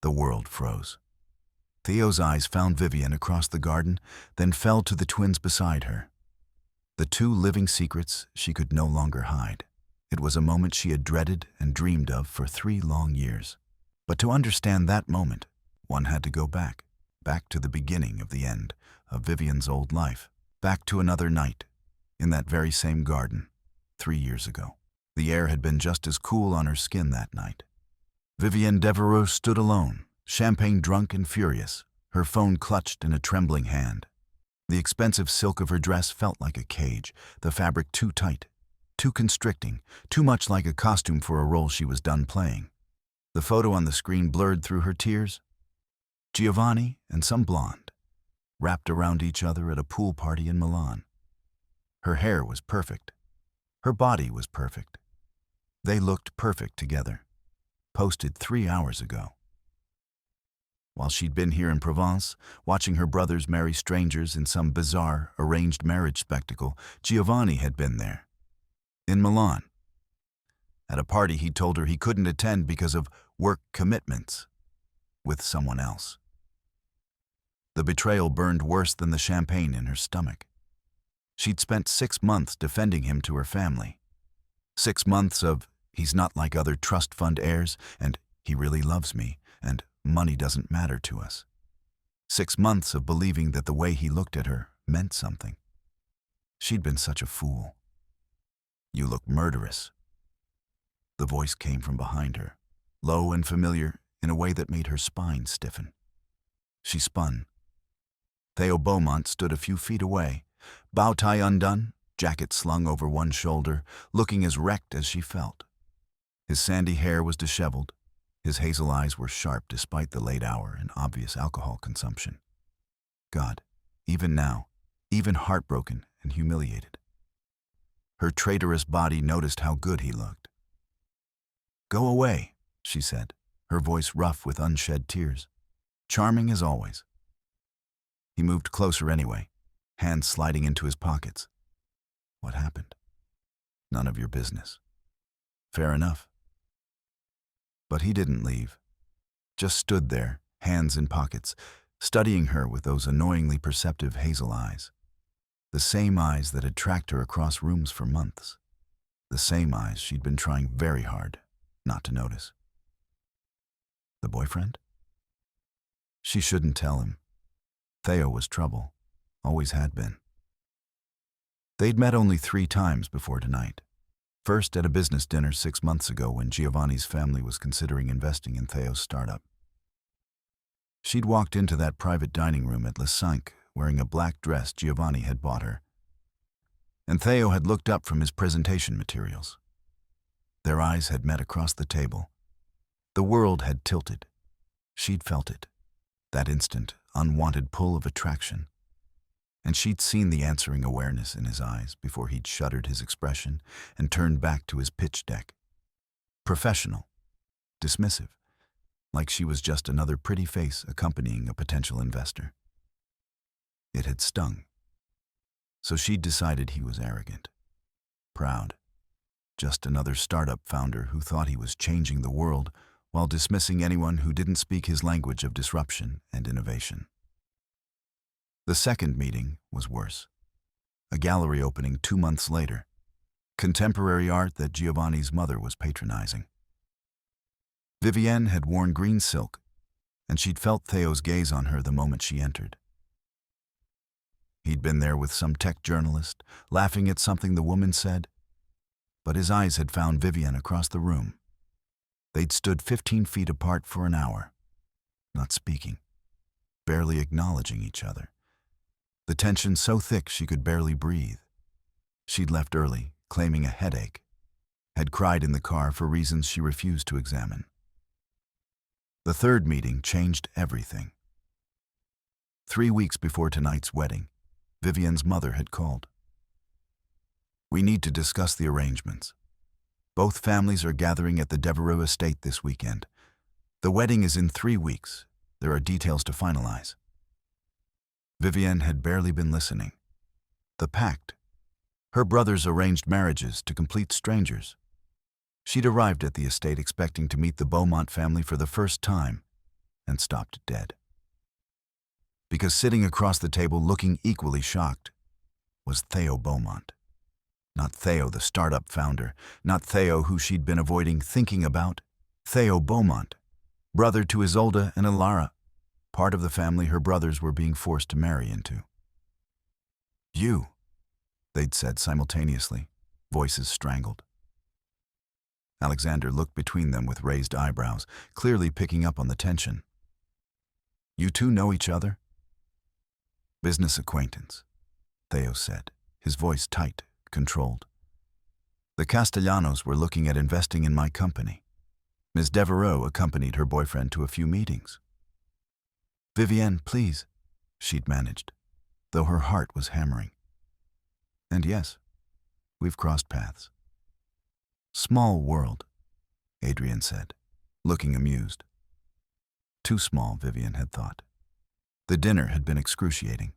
The world froze. Theo's eyes found Vivienne across the garden, then fell to the twins beside her. The two living secrets she could no longer hide. It was a moment she had dreaded and dreamed of for 3 long years. But to understand that moment, one had to go back to the beginning of the end of Vivienne's old life, back to another night, in that very same garden, 3 years ago. The air had been just as cool on her skin that night. Vivienne Devereaux stood alone, champagne drunk and furious, her phone clutched in a trembling hand. The expensive silk of her dress felt like a cage, the fabric too tight, too constricting, too much like a costume for a role she was done playing. The photo on the screen blurred through her tears. Giovanni and some blonde, wrapped around each other at a pool party in Milan. Her hair was perfect. Her body was perfect. They looked perfect together. Posted 3 hours ago. While she'd been here in Provence, watching her brothers marry strangers in some bizarre, arranged marriage spectacle, Giovanni had been there. In Milan. At a party he told her he couldn't attend because of work commitments with someone else. The betrayal burned worse than the champagne in her stomach. She'd spent 6 months defending him to her family. 6 months of, he's not like other trust fund heirs, and he really loves me, and money doesn't matter to us. 6 months of believing that the way he looked at her meant something. She'd been such a fool. You look murderous. The voice came from behind her, low and familiar in a way that made her spine stiffen. She spun. Theo Beaumont stood a few feet away, bow tie undone, jacket slung over one shoulder, looking as wrecked as she felt. His sandy hair was disheveled. His hazel eyes were sharp despite the late hour and obvious alcohol consumption. God, even now, even heartbroken and humiliated. Her traitorous body noticed how good he looked. "Go away," she said, her voice rough with unshed tears. Charming as always. He moved closer anyway, hands sliding into his pockets. What happened? None of your business. Fair enough. But he didn't leave. Just stood there, hands in pockets, studying her with those annoyingly perceptive hazel eyes. The same eyes that had tracked her across rooms for months. The same eyes she'd been trying very hard not to notice. The boyfriend? She shouldn't tell him. Theo was trouble, always had been. They'd met only 3 times before tonight. First at a business dinner 6 months ago when Giovanni's family was considering investing in Theo's startup. She'd walked into that private dining room at Les Cinq wearing a black dress Giovanni had bought her. And Theo had looked up from his presentation materials. Their eyes had met across the table. The world had tilted. She'd felt it. That instant, unwanted pull of attraction. And she'd seen the answering awareness in his eyes before he'd shuttered his expression and turned back to his pitch deck. Professional. Dismissive. Like she was just another pretty face accompanying a potential investor. It had stung. So she'd decided he was arrogant. Proud. Just another startup founder who thought he was changing the world while dismissing anyone who didn't speak his language of disruption and innovation. The second meeting was worse. A gallery opening 2 months later. Contemporary art that Giovanni's mother was patronizing. Vivienne had worn green silk, and she'd felt Theo's gaze on her the moment she entered. He'd been there with some tech journalist, laughing at something the woman said, but his eyes had found Vivienne across the room. They'd stood 15 feet apart for an hour, not speaking, barely acknowledging each other. The tension so thick she could barely breathe. She'd left early, claiming a headache, had cried in the car for reasons she refused to examine. The third meeting changed everything. 3 weeks before tonight's wedding, Vivienne's mother had called. "We need to discuss the arrangements. Both families are gathering at the Devereaux estate this weekend. The wedding is in 3 weeks. There are details to finalize." Vivienne had barely been listening. The pact. Her brothers arranged marriages to complete strangers. She'd arrived at the estate expecting to meet the Beaumont family for the first time, and stopped dead. Because sitting across the table looking equally shocked was Theo Beaumont. Not Theo, the startup founder, not Theo who she'd been avoiding thinking about. Theo Beaumont, brother to Isolde and Ilara, part of the family her brothers were being forced to marry into. "You," they'd said simultaneously, voices strangled. Alexander looked between them with raised eyebrows, clearly picking up on the tension. "You two know each other?" "Business acquaintance," Theo said, his voice tight, controlled. "The Castellanos were looking at investing in my company. Ms. Devereaux accompanied her boyfriend to a few meetings." "Vivienne, please," she'd managed, though her heart was hammering. "And yes, we've crossed paths." "Small world," Adrian said, looking amused. Too small, Vivienne had thought. The dinner had been excruciating.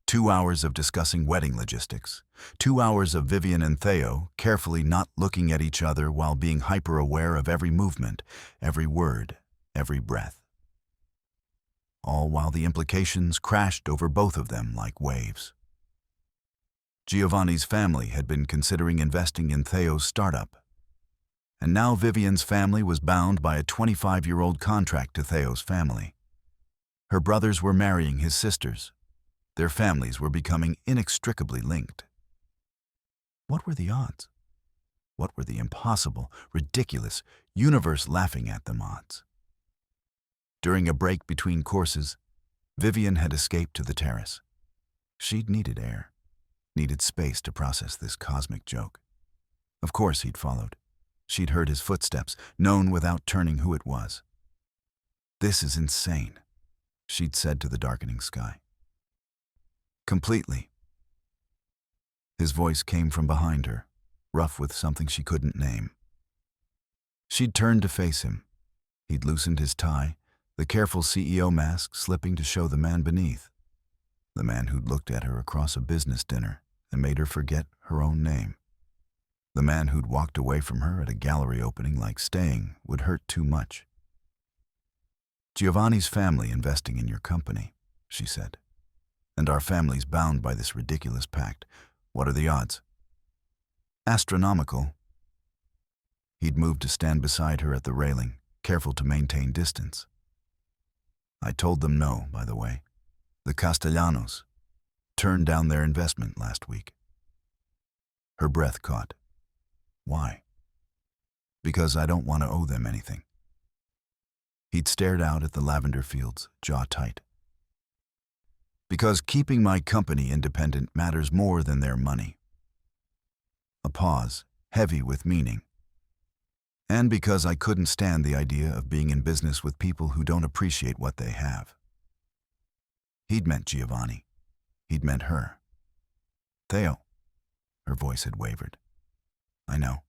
2 hours of discussing wedding logistics. 2 hours of Vivienne and Theo carefully not looking at each other while being hyper-aware of every movement, every word, every breath. All while the implications crashed over both of them like waves. Giovanni's family had been considering investing in Theo's startup. And now Vivienne's family was bound by a 25-year-old contract to Theo's family. Her brothers were marrying his sisters. Their families were becoming inextricably linked. What were the odds? What were the impossible, ridiculous, universe-laughing-at-them odds? During a break between courses, Vivienne had escaped to the terrace. She'd needed air, needed space to process this cosmic joke. Of course he'd followed. She'd heard his footsteps, known without turning who it was. "This is insane," she'd said to the darkening sky. "Completely." His voice came from behind her, rough with something she couldn't name. She'd turned to face him. He'd loosened his tie, the careful CEO mask slipping to show the man beneath. The man who'd looked at her across a business dinner and made her forget her own name. The man who'd walked away from her at a gallery opening like staying would hurt too much. "Giovanni's family investing in your company," she said. "And our family's bound by this ridiculous pact. What are the odds?" "Astronomical." He'd moved to stand beside her at the railing, careful to maintain distance. "I told them no, by the way. The Castellanos turned down their investment last week." Her breath caught. "Why?" "Because I don't want to owe them anything." He'd stared out at the lavender fields, jaw tight. "Because keeping my company independent matters more than their money." A pause, heavy with meaning. "And because I couldn't stand the idea of being in business with people who don't appreciate what they have." He'd meant Giovanni. He'd meant her. "Theo." Her voice had wavered. "I know."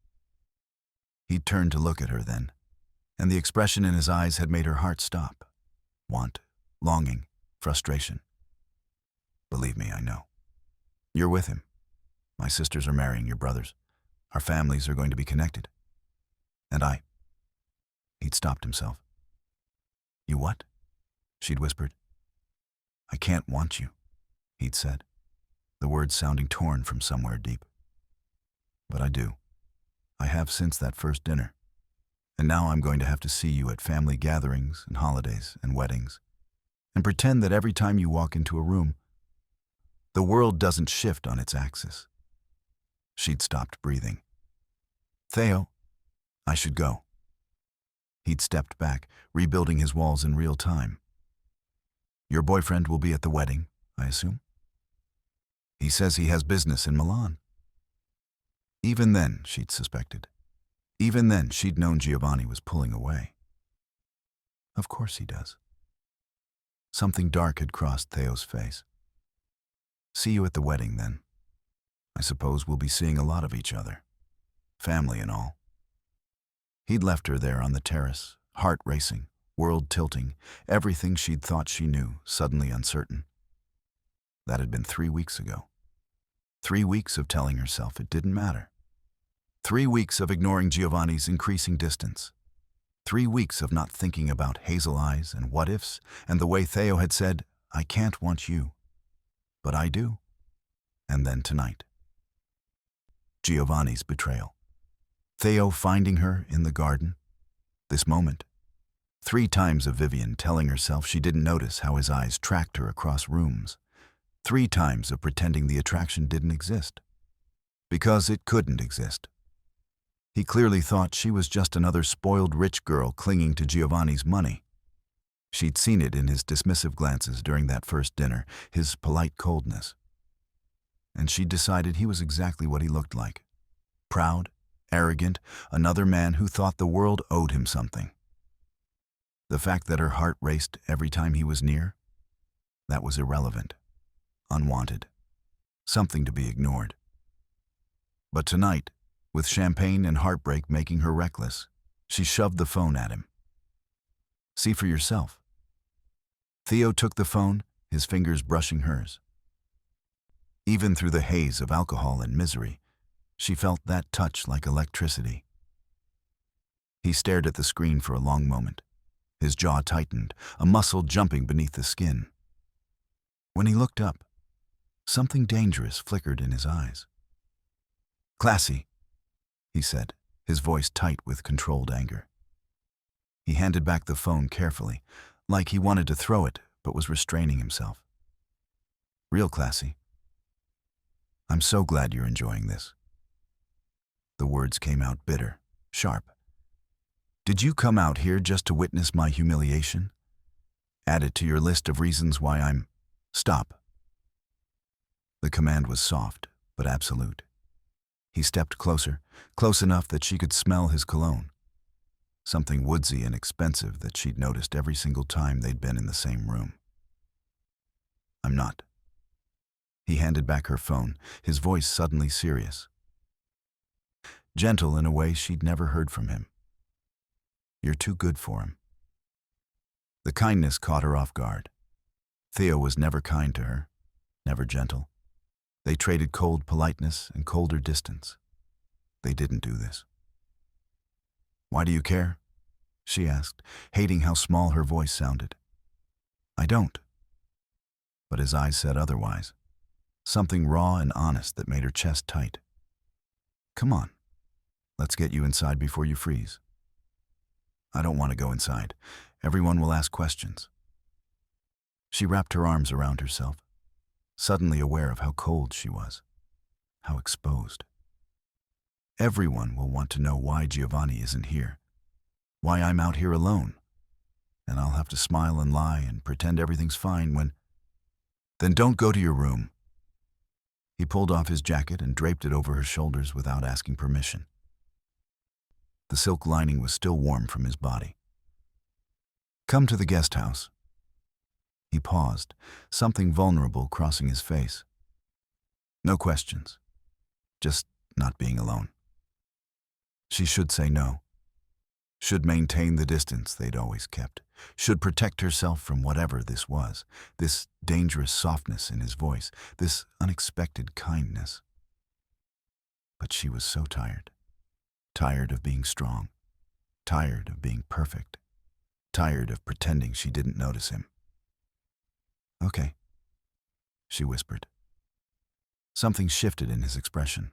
He'd turned to look at her then, and the expression in his eyes had made her heart stop. Want, longing, frustration. "Believe me, I know. You're with him. My sisters are marrying your brothers. Our families are going to be connected. And I..." He'd stopped himself. "You what?" she'd whispered. "I can't want you," he'd said, the words sounding torn from somewhere deep. "But I do. I have since that first dinner. And now I'm going to have to see you at family gatherings and holidays and weddings, and pretend that every time you walk into a room, the world doesn't shift on its axis." She'd stopped breathing. "Theo, I should go." He'd stepped back, rebuilding his walls in real time. "Your boyfriend will be at the wedding, I assume?" "He says he has business in Milan." Even then, she'd suspected. Even then, she'd known Giovanni was pulling away. "Of course he does." Something dark had crossed Theo's face. "See you at the wedding, then. I suppose we'll be seeing a lot of each other. Family and all." He'd left her there on the terrace, heart racing, world tilting, everything she'd thought she knew, suddenly uncertain. That had been 3 weeks ago. 3 weeks of telling herself it didn't matter. 3 weeks of ignoring Giovanni's increasing distance. 3 weeks of not thinking about hazel eyes and what-ifs, and the way Theo had said, "I can't want you, but I do." And then tonight. Giovanni's betrayal. Theo finding her in the garden. This moment. 3 times of Vivian telling herself she didn't notice how his eyes tracked her across rooms. 3 times of pretending the attraction didn't exist. Because it couldn't exist. He clearly thought she was just another spoiled rich girl clinging to Giovanni's money. She'd seen it in his dismissive glances during that first dinner, his polite coldness. And she'd decided he was exactly what he looked like. Proud, arrogant, another man who thought the world owed him something. The fact that her heart raced every time he was near, that was irrelevant, unwanted, something to be ignored. But tonight, with champagne and heartbreak making her reckless, she shoved the phone at him. "See for yourself." Theo took the phone, his fingers brushing hers. Even through the haze of alcohol and misery, she felt that touch like electricity. He stared at the screen for a long moment. His jaw tightened, a muscle jumping beneath the skin. When he looked up, something dangerous flickered in his eyes. "Classy," he said, his voice tight with controlled anger. He handed back the phone carefully, like he wanted to throw it but was restraining himself. "Real classy. I'm so glad you're enjoying this." The words came out bitter, sharp. "Did you come out here just to witness my humiliation? Add it to your list of reasons why I'm—" "Stop." The command was soft, but absolute. He stepped closer, close enough that she could smell his cologne. Something woodsy and expensive that she'd noticed every single time they'd been in the same room. "I'm not." He handed back her phone, his voice suddenly serious. Gentle in a way she'd never heard from him. "You're too good for him." The kindness caught her off guard. Theo was never kind to her, never gentle. They traded cold politeness and colder distance. They didn't do this. "Why do you care?" she asked, hating how small her voice sounded. "I don't." But his eyes said otherwise. Something raw and honest that made her chest tight. "Come on. Let's get you inside before you freeze." "I don't want to go inside. Everyone will ask questions." She wrapped her arms around herself, suddenly aware of how cold she was, how exposed. "Everyone will want to know why Giovanni isn't here, why I'm out here alone, and I'll have to smile and lie and pretend everything's fine when—" "Then don't go to your room." He pulled off his jacket and draped it over her shoulders without asking permission. The silk lining was still warm from his body. "Come to the guest house." He paused, something vulnerable crossing his face. No questions. Just not being alone. She should say no. Should maintain the distance they'd always kept. Should protect herself from whatever this was, this dangerous softness in his voice, this unexpected kindness. But she was so tired. Tired of being strong. Tired of being perfect. Tired of pretending she didn't notice him. "Okay," she whispered. Something shifted in his expression.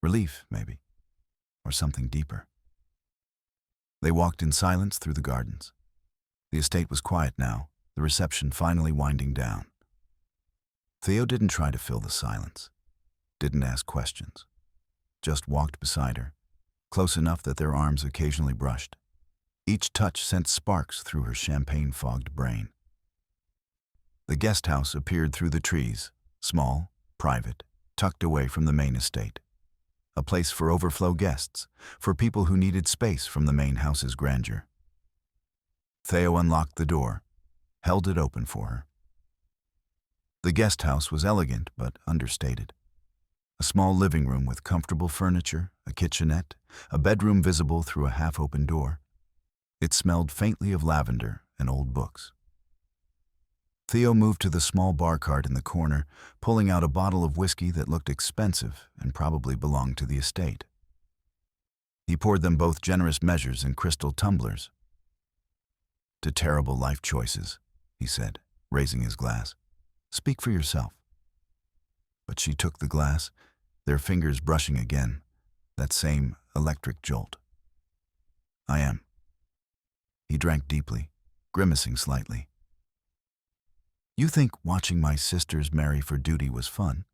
Relief, maybe, or something deeper. They walked in silence through the gardens. The estate was quiet now, the reception finally winding down. Theo didn't try to fill the silence, didn't ask questions, just walked beside her, close enough that their arms occasionally brushed. Each touch sent sparks through her champagne-fogged brain. The guest house appeared through the trees, small, private, tucked away from the main estate. A place for overflow guests, for people who needed space from the main house's grandeur. Theo unlocked the door, held it open for her. The guest house was elegant but understated. A small living room with comfortable furniture, a kitchenette, a bedroom visible through a half-open door. It smelled faintly of lavender and old books. Theo moved to the small bar cart in the corner, pulling out a bottle of whiskey that looked expensive and probably belonged to the estate. He poured them both generous measures in crystal tumblers. "To terrible life choices," he said, raising his glass. "Speak for yourself." But she took the glass, their fingers brushing again, that same electric jolt. "I am." He drank deeply, grimacing slightly. "You think watching my sisters marry for duty was fun?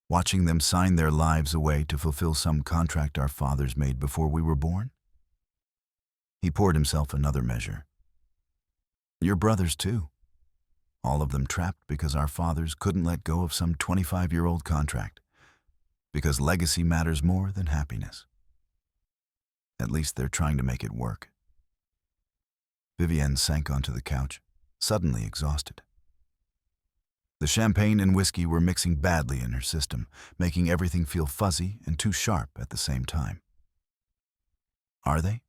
Watching them sign their lives away to fulfill some contract our fathers made before we were born?" He poured himself another measure. "Your brothers, too. All of them trapped because our fathers couldn't let go of some 25-year-old contract, because legacy matters more than happiness. At least they're trying to make it work." Vivienne sank onto the couch, suddenly exhausted. The champagne and whiskey were mixing badly in her system, making everything feel fuzzy and too sharp at the same time. Are they?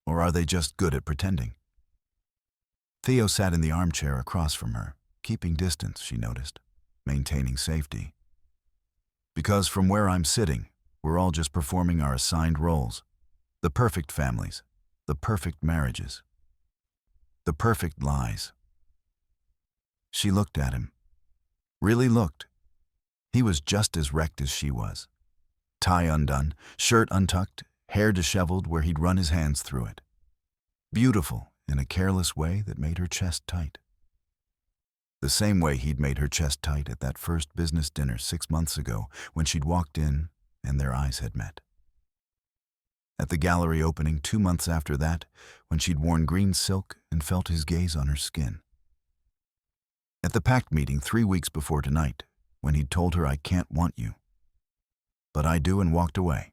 Or are they just good at pretending? Theo sat in the armchair across from her, keeping distance, she noticed, maintaining safety. "Because from where I'm sitting, we're all just performing our assigned roles. The perfect families, the perfect marriages, the perfect lies." She looked at him. Really looked. He was just as wrecked as she was. Tie undone, shirt untucked, hair disheveled where he'd run his hands through it. Beautiful in a careless way that made her chest tight. The same way he'd made her chest tight at that first business dinner 6 months ago when she'd walked in and their eyes had met. At the gallery opening 2 months after that, when she'd worn green silk and felt his gaze on her skin. At the pact meeting 3 weeks before tonight, when he'd told her, "I can't want you, but I do," and walked away.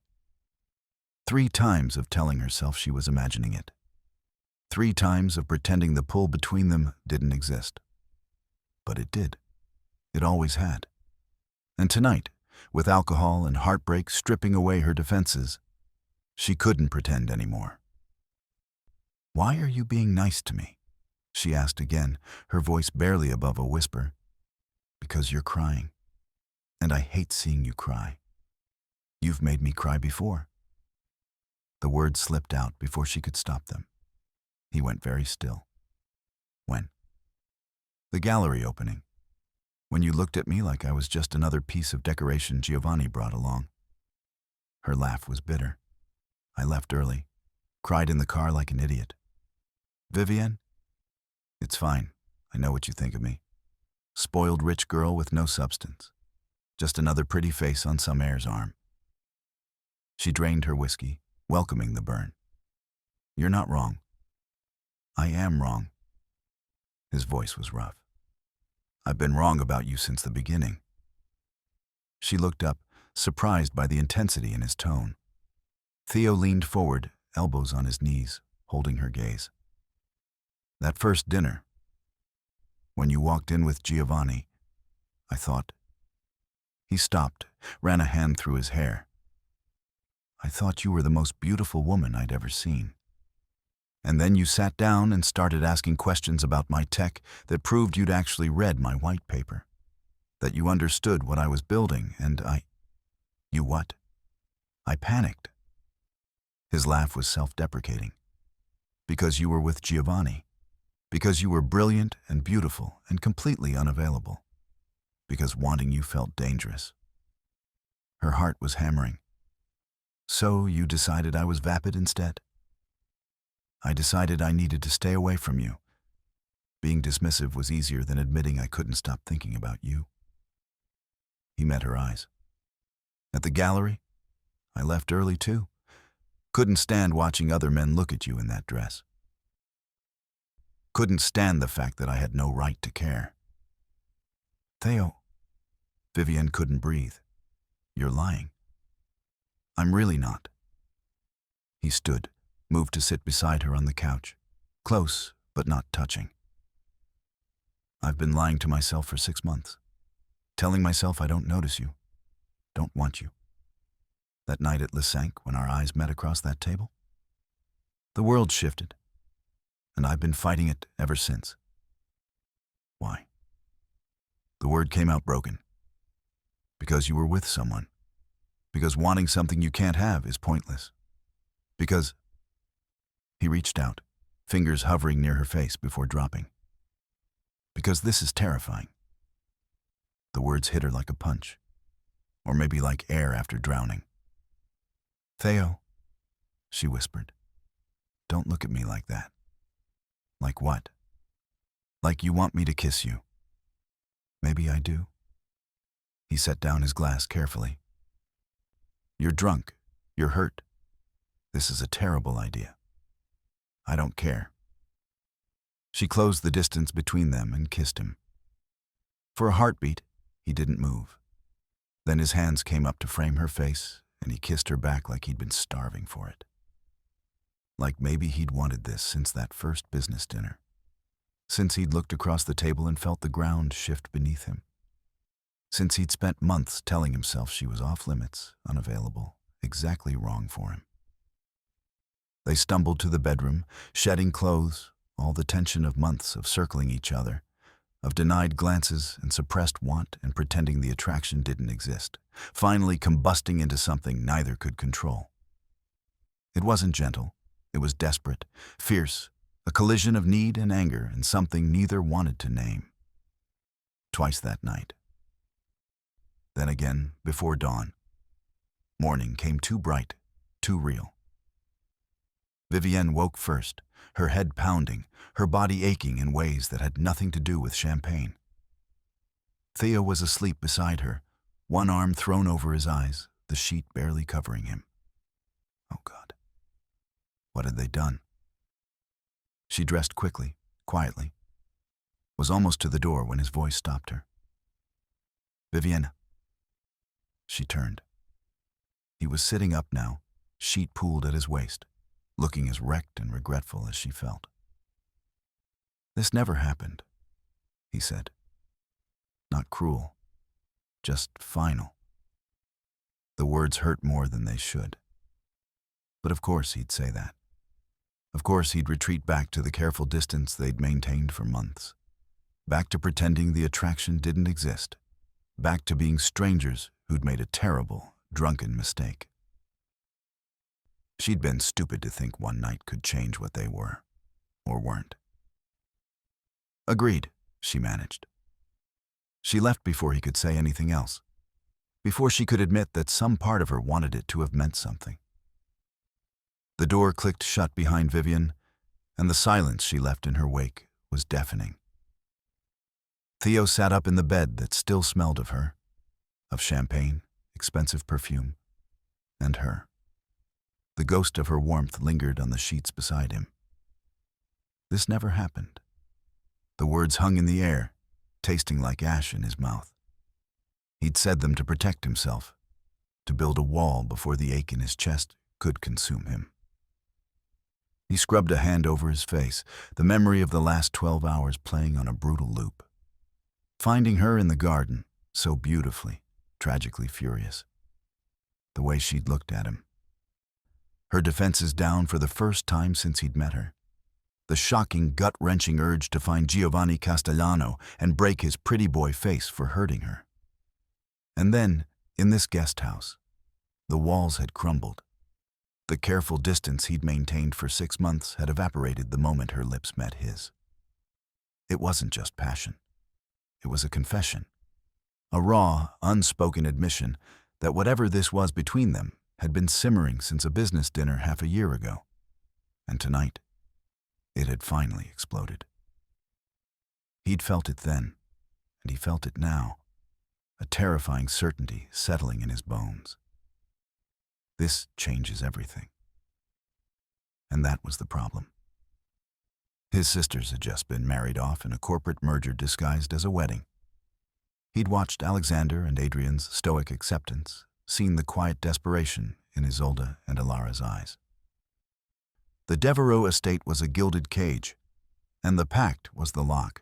3 times of telling herself she was imagining it. 3 times of pretending the pull between them didn't exist. But it did. It always had. And tonight, with alcohol and heartbreak stripping away her defenses, she couldn't pretend anymore. "Why are you being nice to me?" she asked again, her voice barely above a whisper. "Because you're crying. And I hate seeing you cry. You've made me cry before." The words slipped out before she could stop them. He went very still. "When?" "The gallery opening. When you looked at me like I was just another piece of decoration Giovanni brought along." Her laugh was bitter. "I left early. Cried in the car like an idiot." "Vivienne? It's fine. I know what you think of me. Spoiled rich girl with no substance. Just another pretty face on some heir's arm." She drained her whiskey, welcoming the burn. "You're not wrong." "I am wrong." His voice was rough. "I've been wrong about you since the beginning." She looked up, surprised by the intensity in his tone. Theo leaned forward, elbows on his knees, holding her gaze. "That first dinner, when you walked in with Giovanni, I thought..." He stopped, ran a hand through his hair. "I thought you were the most beautiful woman I'd ever seen. And then you sat down and started asking questions about my tech that proved you'd actually read my white paper, that you understood what I was building, and You what?" "I panicked." His laugh was self-deprecating. "Because you were with Giovanni. Because you were brilliant and beautiful and completely unavailable. Because wanting you felt dangerous." Her heart was hammering. "So you decided I was vapid instead?" "I decided I needed to stay away from you. Being dismissive was easier than admitting I couldn't stop thinking about you." He met her eyes. "At the gallery, I left early too. Couldn't stand watching other men look at you in that dress. Couldn't stand the fact that I had no right to care." "Theo..." Vivienne couldn't breathe. "You're lying." "I'm really not." He stood, moved to sit beside her on the couch, close but not touching. "I've been lying to myself for 6 months, telling myself I don't notice you, don't want you. That night at Le Cinq when our eyes met across that table, the world shifted, and I've been fighting it ever since." "Why?" The word came out broken. "Because you were with someone. Because wanting something you can't have is pointless. Because he reached out, fingers hovering near her face before dropping. Because this is terrifying. The words hit her like a punch, or maybe like air after drowning. Theo, she whispered, don't look at me like that. Like what? Like you want me to kiss you. Maybe I do. He set down his glass carefully. You're drunk. You're hurt. This is a terrible idea. I don't care. She closed the distance between them and kissed him. For a heartbeat, he didn't move. Then his hands came up to frame her face, and he kissed her back like he'd been starving for it. Like maybe he'd wanted this since that first business dinner. Since he'd looked across the table and felt the ground shift beneath him. Since he'd spent months telling himself she was off limits, unavailable, exactly wrong for him. They stumbled to the bedroom, shedding clothes, all the tension of months of circling each other, of denied glances and suppressed want and pretending the attraction didn't exist, finally combusting into something neither could control. It wasn't gentle, it was desperate, fierce, a collision of need and anger and something neither wanted to name. Twice that night. Then again, before dawn. Morning came too bright, too real. Vivienne woke first, her head pounding, her body aching in ways that had nothing to do with champagne. Theo was asleep beside her, one arm thrown over his eyes, the sheet barely covering him. Oh God. What had they done? She dressed quickly, quietly, was almost to the door when his voice stopped her. Vivienne. She turned. He was sitting up now, sheet pooled at his waist, looking as wrecked and regretful as she felt. This never happened, he said. Not cruel, just final. The words hurt more than they should. But of course he'd say that. Of course he'd retreat back to the careful distance they'd maintained for months. Back to pretending the attraction didn't exist. Back to being strangers who'd made a terrible, drunken mistake. She'd been stupid to think one night could change what they were, or weren't. Agreed, she managed. She left before he could say anything else, before she could admit that some part of her wanted it to have meant something. The door clicked shut behind Vivienne, and the silence she left in her wake was deafening. Theo sat up in the bed that still smelled of her, of champagne, expensive perfume, and her. The ghost of her warmth lingered on the sheets beside him. This never happened. The words hung in the air, tasting like ash in his mouth. He'd said them to protect himself, to build a wall before the ache in his chest could consume him. He scrubbed a hand over his face, the memory of the last 12 hours playing on a brutal loop. Finding her in the garden, so beautifully, tragically furious. The way she'd looked at him. Her defenses down for the first time since he'd met her. The shocking, gut-wrenching urge to find Giovanni Castellano and break his pretty boy face for hurting her. And then, in this guest house, the walls had crumbled. The careful distance he'd maintained for 6 months had evaporated the moment her lips met his. It wasn't just passion. It was a confession. A raw, unspoken admission that whatever this was between them had been simmering since a business dinner half a year ago. And tonight, it had finally exploded. He'd felt it then, and he felt it now, a terrifying certainty settling in his bones. This changes everything. And that was the problem. His sisters had just been married off in a corporate merger disguised as a wedding. He'd watched Alexander and Adrian's stoic acceptance, seen the quiet desperation in Isolde and Alara's eyes. The Devereux estate was a gilded cage, and the pact was the lock.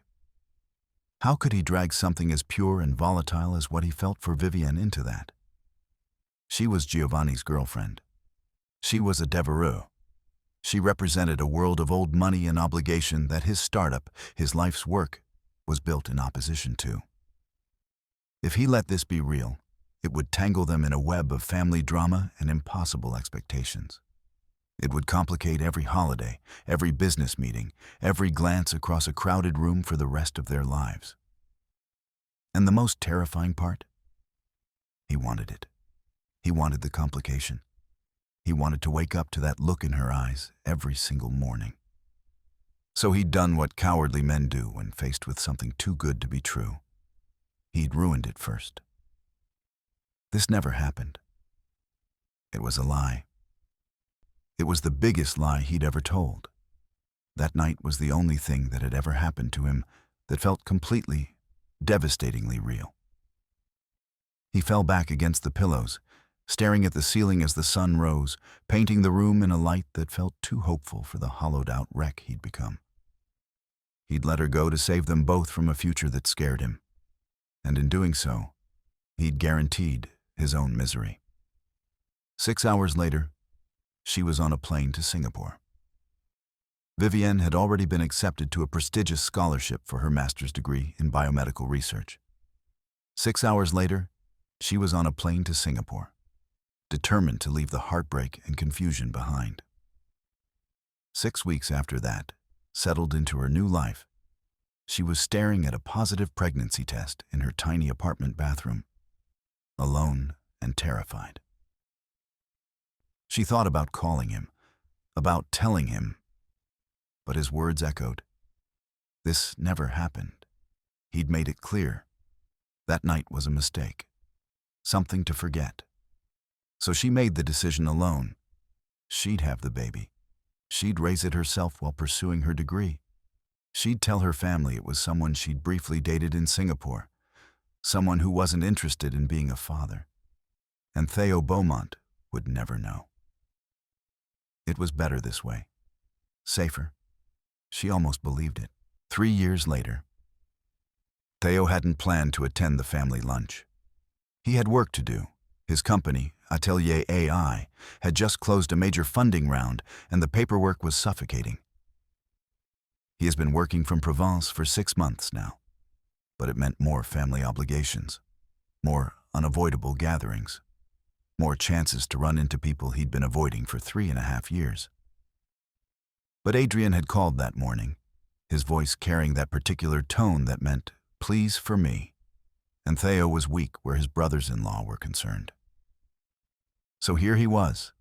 How could he drag something as pure and volatile as what he felt for Vivienne into that? She was Giovanni's girlfriend. She was a Devereux. She represented a world of old money and obligation that his startup, his life's work, was built in opposition to. If he let this be real, it would tangle them in a web of family drama and impossible expectations. It would complicate every holiday, every business meeting, every glance across a crowded room for the rest of their lives. And the most terrifying part? He wanted it. He wanted the complication. He wanted to wake up to that look in her eyes every single morning. So he'd done what cowardly men do when faced with something too good to be true. He'd ruined it first. This never happened. It was a lie. It was the biggest lie he'd ever told. That night was the only thing that had ever happened to him that felt completely, devastatingly real. He fell back against the pillows, staring at the ceiling as the sun rose, painting the room in a light that felt too hopeful for the hollowed-out wreck he'd become. He'd let her go to save them both from a future that scared him. And in doing so, he'd guaranteed his own misery. 6 hours later, she was on a plane to Singapore. Vivienne had already been accepted to a prestigious scholarship for her master's degree in biomedical research. 6 hours later, she was on a plane to Singapore, determined to leave the heartbreak and confusion behind. 6 weeks after that, settled into her new life, she was staring at a positive pregnancy test in her tiny apartment bathroom, alone and terrified. She thought about calling him, about telling him, but his words echoed. This never happened. He'd made it clear. That night was a mistake, something to forget. So she made the decision alone. She'd have the baby. She'd raise it herself while pursuing her degree. She'd tell her family it was someone she'd briefly dated in Singapore, someone who wasn't interested in being a father. And Theo Beaumont would never know. It was better this way. Safer. She almost believed it. 3 years later, Theo hadn't planned to attend the family lunch. He had work to do. His company, Atelier AI, had just closed a major funding round, and the paperwork was suffocating. He has been working from Provence for 6 months now, but it meant more family obligations, more unavoidable gatherings, more chances to run into people he'd been avoiding for 3.5 years. But Adrian had called that morning, his voice carrying that particular tone that meant, "Please for me," and Theo was weak where his brothers-in-law were concerned. So here he was,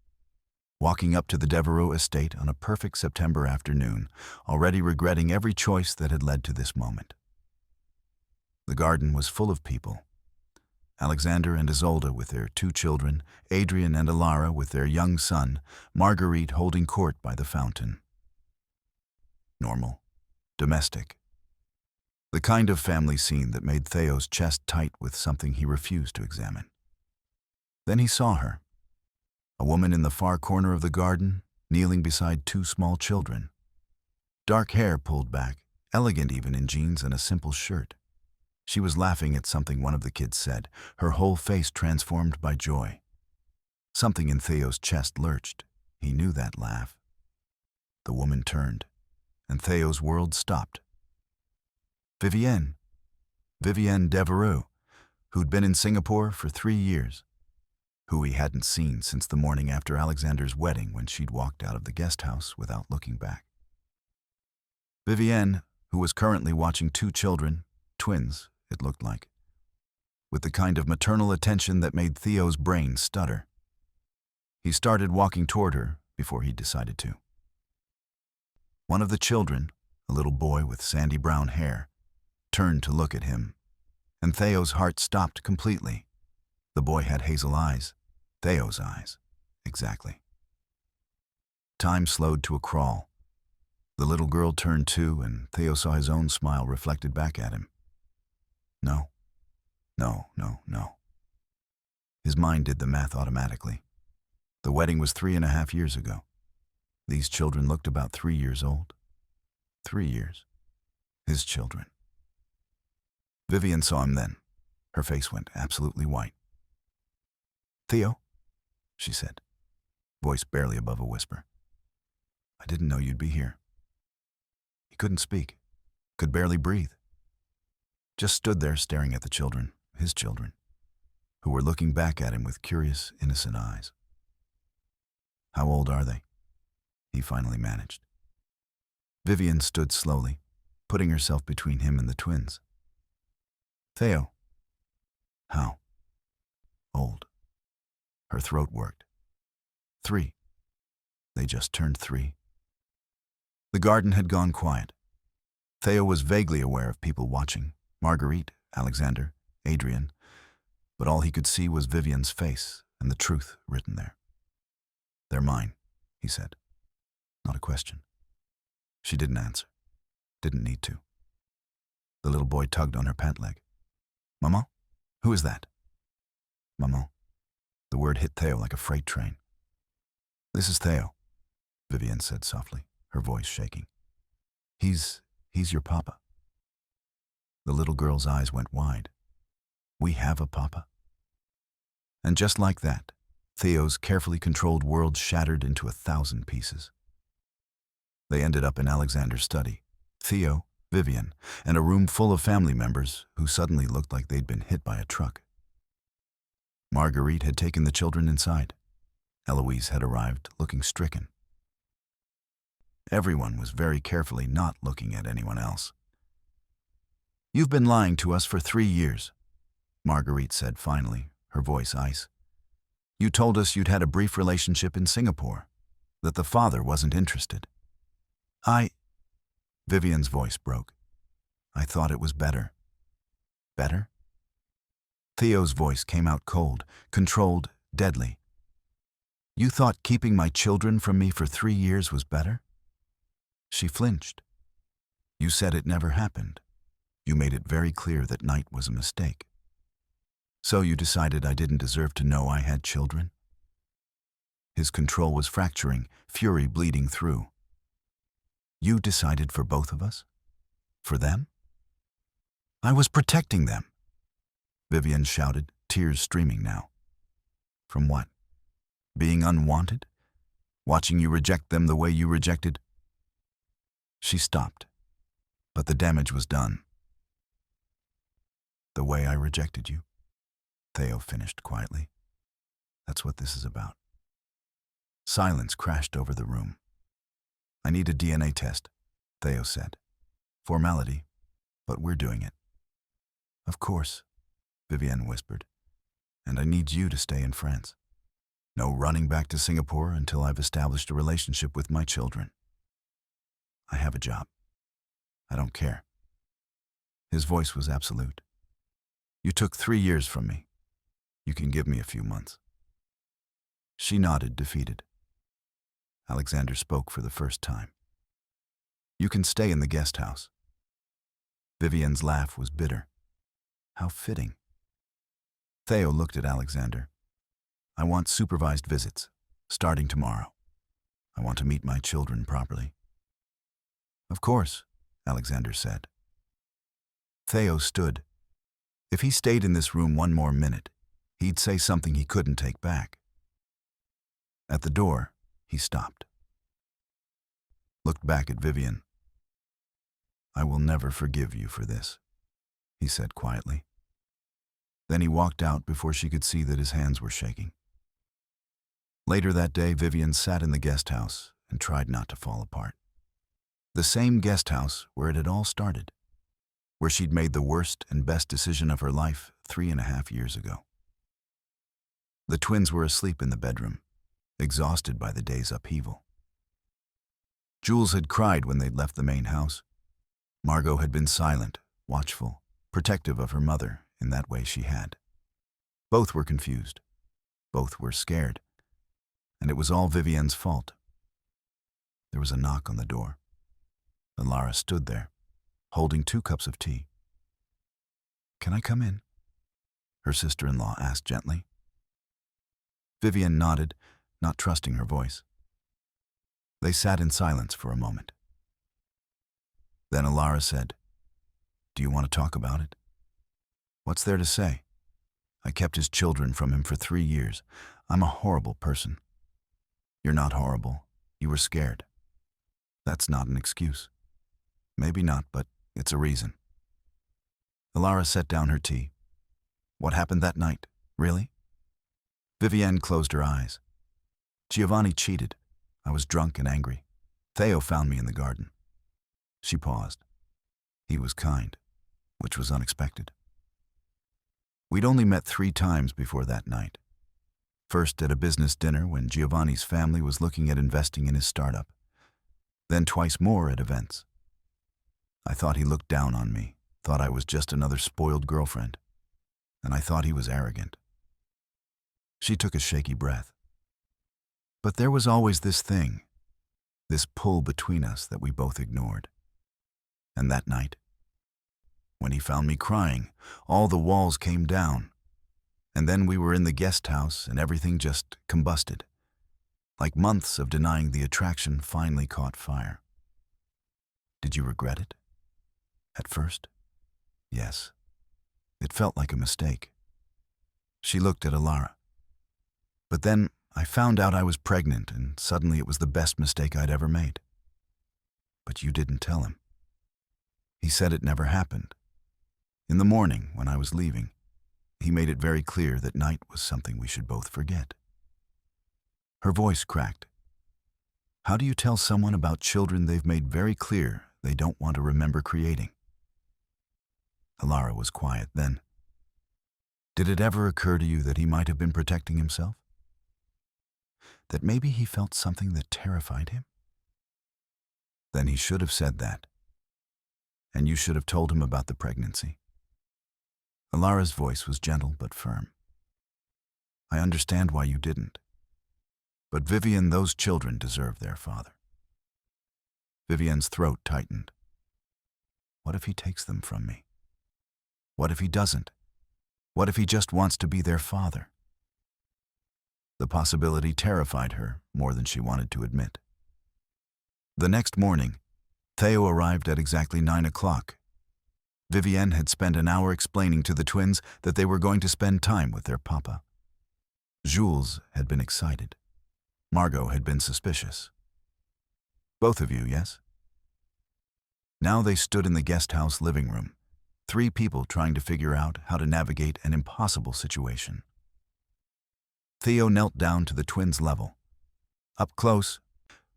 walking up to the Devereux estate on a perfect September afternoon, already regretting every choice that had led to this moment. The garden was full of people. Alexander and Isolde with their 2 children, Adrian and Alara with their young son, Marguerite holding court by the fountain. Normal, domestic. The kind of family scene that made Theo's chest tight with something he refused to examine. Then he saw her, a woman in the far corner of the garden, kneeling beside 2 small children. Dark hair pulled back, elegant even in jeans and a simple shirt. She was laughing at something one of the kids said, her whole face transformed by joy. Something in Theo's chest lurched. He knew that laugh. The woman turned, and Theo's world stopped. Vivienne Devereux, who'd been in Singapore for 3 years, who he hadn't seen since the morning after Alexander's wedding when she'd walked out of the guest house without looking back. Vivienne, who was currently watching 2 children, twins, it looked like, with the kind of maternal attention that made Theo's brain stutter. He started walking toward her before he decided to. One of the children, a little boy with sandy brown hair, turned to look at him, and Theo's heart stopped completely. The boy had hazel eyes, Theo's eyes, exactly. Time slowed to a crawl. The little girl turned too, and Theo saw his own smile reflected back at him. No. His mind did the math automatically. The wedding was 3.5 years ago. These children looked about 3 years old. 3 years. His children. Vivienne saw him then. Her face went absolutely white. "Theo," she said, voice barely above a whisper. "I didn't know you'd be here." He couldn't speak, could barely breathe. Just stood there staring at the children, his children, who were looking back at him with curious, innocent eyes. "How old are they?" he finally managed. Vivian stood slowly, putting herself between him and the twins. Theo. How? Old. Her throat worked. 3. They just turned 3. The garden had gone quiet. Theo was vaguely aware of people watching, Marguerite, Alexander, Adrian, but all he could see was Vivian's face and the truth written there. They're mine, he said. Not a question. She didn't answer. Didn't need to. The little boy tugged on her pant leg. Maman? Who is that? Maman. The word hit Theo like a freight train. This is Theo, Vivian said softly, her voice shaking. He's your papa. The little girl's eyes went wide. We have a papa? And just like that, Theo's carefully controlled world shattered into 1,000 pieces. They ended up in Alexander's study. Theo, Vivian, and a room full of family members who suddenly looked like they'd been hit by a truck. Marguerite had taken the children inside. Eloise had arrived, looking stricken. Everyone was very carefully not looking at anyone else. You've been lying to us for 3 years, Marguerite said finally, her voice ice. You told us you'd had a brief relationship in Singapore, that the father wasn't interested. Vivian's voice broke. I thought it was better. Better? Theo's voice came out cold, controlled, deadly. You thought keeping my children from me for 3 years was better? She flinched. You said it never happened. You made it very clear that night was a mistake. So you decided I didn't deserve to know I had children? His control was fracturing, fury bleeding through. You decided for both of us? For them? I was protecting them, Vivian shouted, tears streaming now. From what? Being unwanted? Watching you reject them the way you rejected? She stopped, but the damage was done. The way I rejected you, Theo finished quietly. That's what this is about. Silence crashed over the room. I need a DNA test, Theo said. Formality, but we're doing it. Of course, Vivian whispered. And I need you to stay in France. No running back to Singapore until I've established a relationship with my children. I have a job. I don't care. His voice was absolute. You took 3 years from me. You can give me a few months. She nodded, defeated. Alexander spoke for the first time. You can stay in the guest house. Vivian's laugh was bitter. How fitting. Theo looked at Alexander. I want supervised visits, starting tomorrow. I want to meet my children properly. Of course, Alexander said. Theo stood. If he stayed in this room 1 more minute, he'd say something he couldn't take back. At the door, he stopped. Looked back at Vivian. I will never forgive you for this, he said quietly. Then he walked out before she could see that his hands were shaking. Later that day, Vivian sat in the guest house and tried not to fall apart. The same guest house where it had all started, where she'd made the worst and best decision of her life 3.5 years ago. The twins were asleep in the bedroom, exhausted by the day's upheaval. Jules had cried when they'd left the main house. Margot had been silent, watchful, protective of her mother in that way she had. Both were confused. Both were scared. And it was all Vivian's fault. There was a knock on the door, and Lara stood there, holding 2 cups of tea. Can I come in? Her sister-in-law asked gently. Vivian nodded, not trusting her voice. They sat in silence for a moment. Then Alara said, Do you want to talk about it? What's there to say? I kept his children from him for 3 years. I'm a horrible person. You're not horrible. You were scared. That's not an excuse. Maybe not, but it's a reason. Alara set down her tea. What happened that night? Really? Vivienne closed her eyes. Giovanni cheated. I was drunk and angry. Theo found me in the garden. She paused. He was kind, which was unexpected. We'd only met 3 times before that night. First at a business dinner when Giovanni's family was looking at investing in his startup. Then twice more at events. I thought he looked down on me, thought I was just another spoiled girlfriend, and I thought he was arrogant. She took a shaky breath. But there was always this thing, this pull between us that we both ignored. And that night, when he found me crying, all the walls came down. And then we were in the guest house and everything just combusted. Like months of denying the attraction finally caught fire. Did you regret it? At first? Yes. It felt like a mistake. She looked at Alara. But then I found out I was pregnant and suddenly it was the best mistake I'd ever made. But you didn't tell him. He said it never happened. In the morning, when I was leaving, he made it very clear that night was something we should both forget. Her voice cracked. How do you tell someone about children they've made very clear they don't want to remember creating? Alara was quiet then. Did it ever occur to you that he might have been protecting himself? That maybe he felt something that terrified him? Then he should have said that. And you should have told him about the pregnancy. Alara's voice was gentle but firm. I understand why you didn't. But Vivian, those children deserve their father. Vivian's throat tightened. What if he takes them from me? What if he doesn't? What if he just wants to be their father? The possibility terrified her more than she wanted to admit. The next morning, Theo arrived at exactly 9 o'clock. Vivienne had spent an hour explaining to the twins that they were going to spend time with their papa. Jules had been excited. Margot had been suspicious. Both of you, yes? Now they stood in the guest house living room, 3 people trying to figure out how to navigate an impossible situation. Theo knelt down to the twins' level. Up close,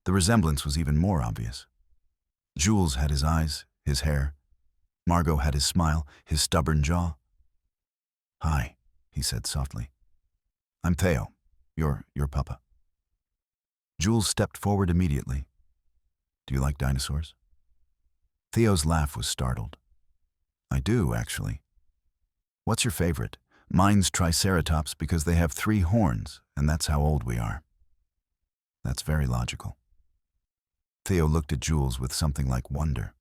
the resemblance was even more obvious. Jules had his eyes, his hair. Margot had his smile, his stubborn jaw. Hi, he said softly. I'm Theo, your papa. Jules stepped forward immediately. Do you like dinosaurs? Theo's laugh was startled. I do, actually. What's your favorite? Mine's Triceratops because they have 3 horns, and that's how old we are. That's very logical. Theo looked at Jules with something like wonder.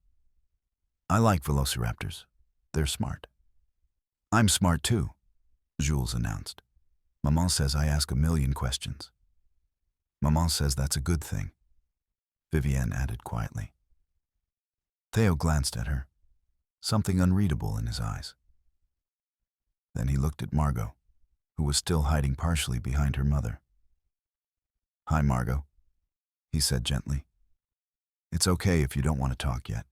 I like velociraptors. They're smart. I'm smart too, Jules announced. Maman says I ask a million questions. Maman says that's a good thing, Vivienne added quietly. Theo glanced at her, something unreadable in his eyes. Then he looked at Margot, who was still hiding partially behind her mother. Hi, Margot, he said gently. It's okay if you don't want to talk yet.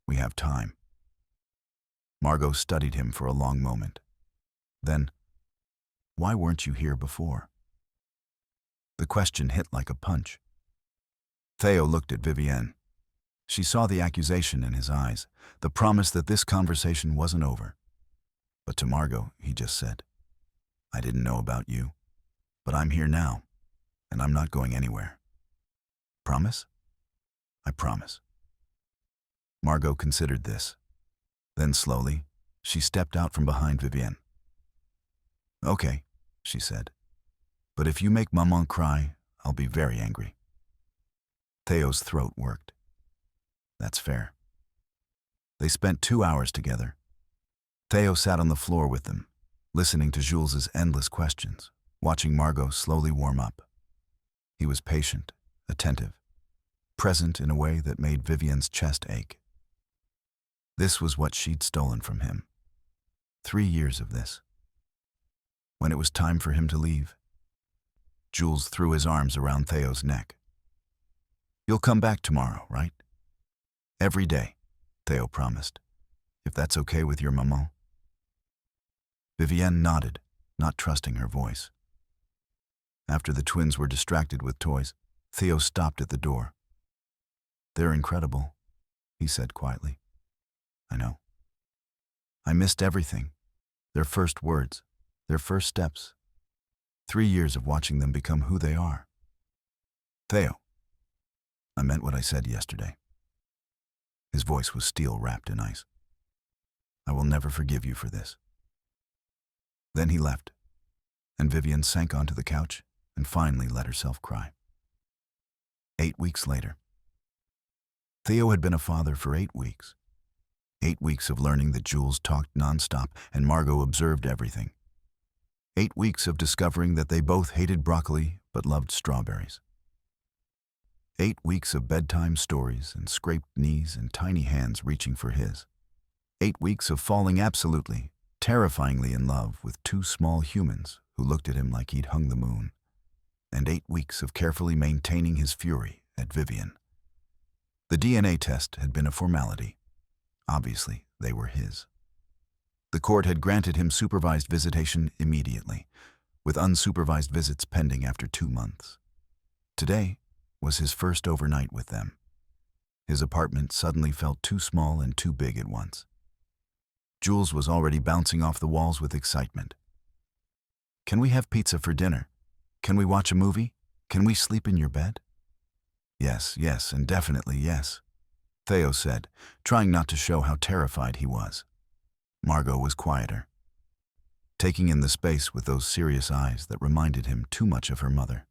We have time. Margot studied him for a long moment. Then, why weren't you here before? The question hit like a punch. Theo looked at Vivienne. She saw the accusation in his eyes, the promise that this conversation wasn't over. But to Margot, he just said, I didn't know about you, but I'm here now, and I'm not going anywhere. Promise? I promise. Margot considered this. Then slowly, she stepped out from behind Vivienne. Okay, she said. But if you make Maman cry, I'll be very angry. Theo's throat worked. That's fair. They spent 2 hours together. Theo sat on the floor with them, listening to Jules's endless questions, watching Margot slowly warm up. He was patient, attentive, present in a way that made Vivienne's chest ache. This was what she'd stolen from him. 3 years of this. When it was time for him to leave, Jules threw his arms around Theo's neck. You'll come back tomorrow, right? Every day, Theo promised, if that's okay with your maman. Vivienne nodded, not trusting her voice. After the twins were distracted with toys, Theo stopped at the door. "They're incredible," he said quietly. "I know. I missed everything. Their first words, their first steps. 3 years of watching them become who they are. Theo, I meant what I said yesterday." His voice was steel wrapped in ice. "I will never forgive you for this." Then he left, and Vivian sank onto the couch and finally let herself cry. 8 weeks later. Theo had been a father for 8 weeks. 8 weeks of learning that Jules talked nonstop and Margot observed everything. 8 weeks of discovering that they both hated broccoli but loved strawberries. 8 weeks of bedtime stories and scraped knees and tiny hands reaching for his. 8 weeks of falling absolutely, terrifyingly in love with two small humans who looked at him like he'd hung the moon. And 8 weeks of carefully maintaining his fury at Vivian. The DNA test had been a formality. Obviously, they were his. The court had granted him supervised visitation immediately, with unsupervised visits pending after 2 months. Today was his first overnight with them. His apartment suddenly felt too small and too big at once. Jules was already bouncing off the walls with excitement. "Can we have pizza for dinner? Can we watch a movie? Can we sleep in your bed?" "Yes, yes, and definitely yes," Theo said, trying not to show how terrified he was. Margot was quieter, taking in the space with those serious eyes that reminded him too much of her mother.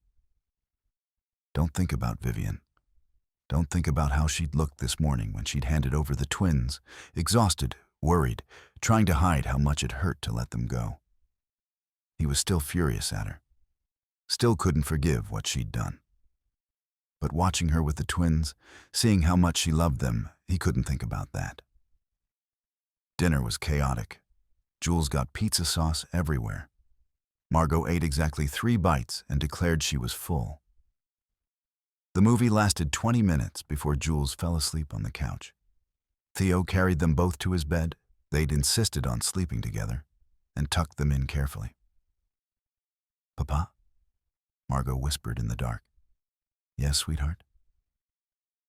"Don't think about Vivian. Don't think about how she'd looked this morning when she'd handed over the twins, exhausted, worried, trying to hide how much it hurt to let them go." He was still furious at her, still couldn't forgive what she'd done. But watching her with the twins, seeing how much she loved them, he couldn't think about that. Dinner was chaotic. Jules got pizza sauce everywhere. Margot ate exactly 3 bites and declared she was full. The movie lasted 20 minutes before Jules fell asleep on the couch. Theo carried them both to his bed. They'd insisted on sleeping together, and tucked them in carefully. "Papa?" Margot whispered in the dark. "Yes, sweetheart?"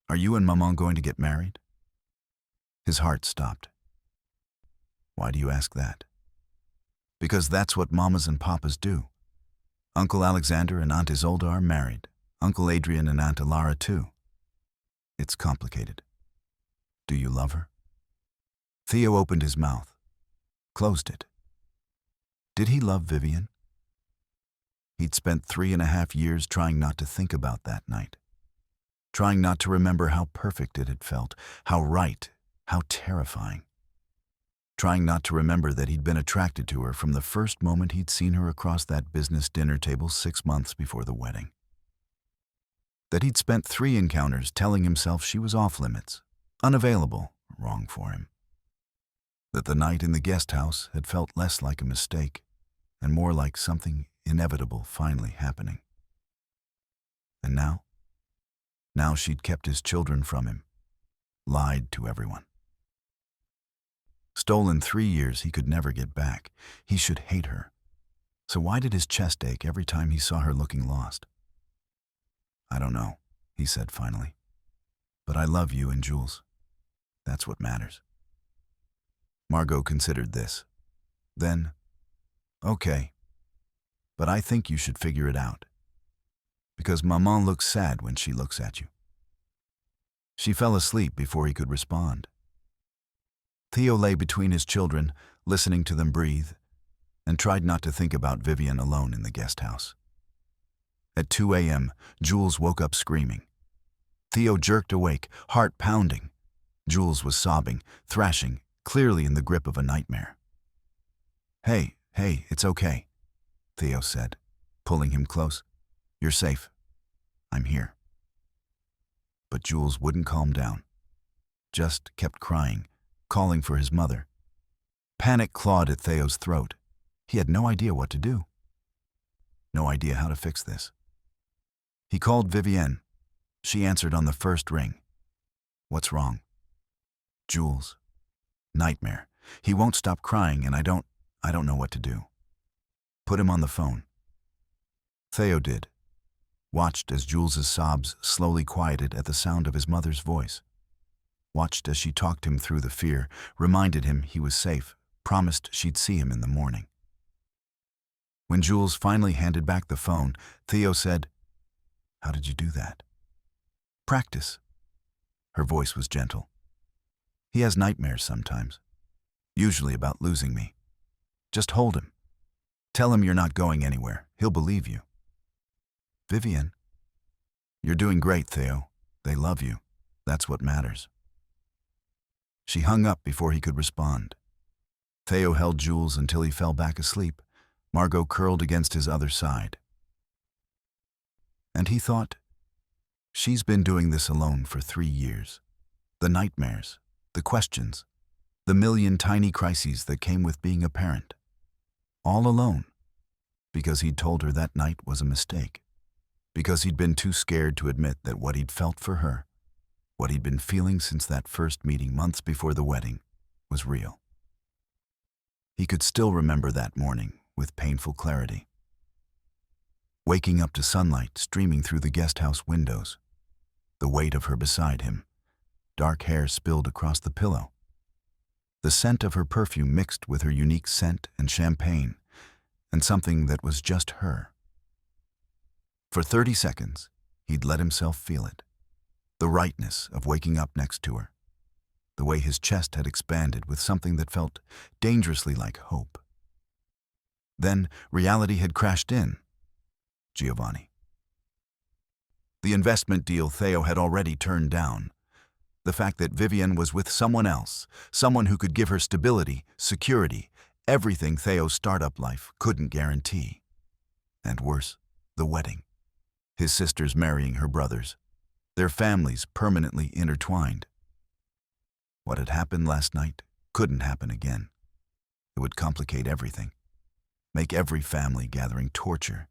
"Are you and Maman going to get married?" His heart stopped. "Why do you ask that?" "Because that's what mamas and papas do. Uncle Alexander and Aunt Isolde are married. Uncle Adrian and Aunt Alara too. It's complicated. Do you love her?" Theo opened his mouth, closed it. Did he love Vivian? He'd spent 3.5 years trying not to think about that night, trying not to remember how perfect it had felt, how right, how terrifying. Trying not to remember that he'd been attracted to her from the first moment he'd seen her across that business dinner table 6 months before the wedding. That he'd spent 3 encounters telling himself she was off limits, unavailable, wrong for him. That the night in the guest house had felt less like a mistake and more like something inevitable finally happening. And now she'd kept his children from him, lied to everyone. Stolen 3 years he could never get back. He should hate her. So why did his chest ache every time he saw her looking lost? "I don't know," he said finally. "But I love you and Jules. That's what matters." Margot considered this. Then, "Okay, but I think you should figure it out. Because Maman looks sad when she looks at you." She fell asleep before he could respond. Theo lay between his children, listening to them breathe, and tried not to think about Vivian alone in the guest house. At 2 a.m., Jules woke up screaming. Theo jerked awake, heart pounding. Jules was sobbing, thrashing, clearly in the grip of a nightmare. Hey, it's okay," Theo said, pulling him close. "You're safe. I'm here." But Jules wouldn't calm down, just kept crying, calling for his mother. Panic clawed at Theo's throat. He had no idea what to do. No idea how to fix this. He called Vivienne. She answered on the first ring. "What's wrong?" "Jules. Nightmare. He won't stop crying and I don't know what to do." "Put him on the phone." Theo did, watched as Jules's sobs slowly quieted at the sound of his mother's voice. Watched as she talked him through the fear, reminded him he was safe, promised she'd see him in the morning. When Jules finally handed back the phone, Theo said, "How did you do that?" "Practice." Her voice was gentle. "He has nightmares sometimes, usually about losing me. Just hold him. Tell him you're not going anywhere. He'll believe you." "Vivian." "You're doing great, Theo. They love you. That's what matters." She hung up before he could respond. Theo held Jules until he fell back asleep, Margot curled against his other side. And he thought, she's been doing this alone for 3 years. The nightmares, the questions, the million tiny crises that came with being a parent. All alone, because he'd told her that night was a mistake. Because he'd been too scared to admit that what he'd felt for her, what he'd been feeling since that first meeting months before the wedding, was real. He could still remember that morning with painful clarity. Waking up to sunlight streaming through the guest house windows, the weight of her beside him, dark hair spilled across the pillow. The scent of her perfume mixed with her unique scent and champagne, and something that was just her. For 30 seconds, he'd let himself feel it. The rightness of waking up next to her. The way his chest had expanded with something that felt dangerously like hope. Then reality had crashed in. Giovanni. The investment deal Theo had already turned down. The fact that Vivian was with someone else, someone who could give her stability, security, everything Theo's startup life couldn't guarantee. And worse, the wedding. His sisters marrying her brothers. Their families permanently intertwined. What had happened last night couldn't happen again. It would complicate everything. Make every family gathering torture.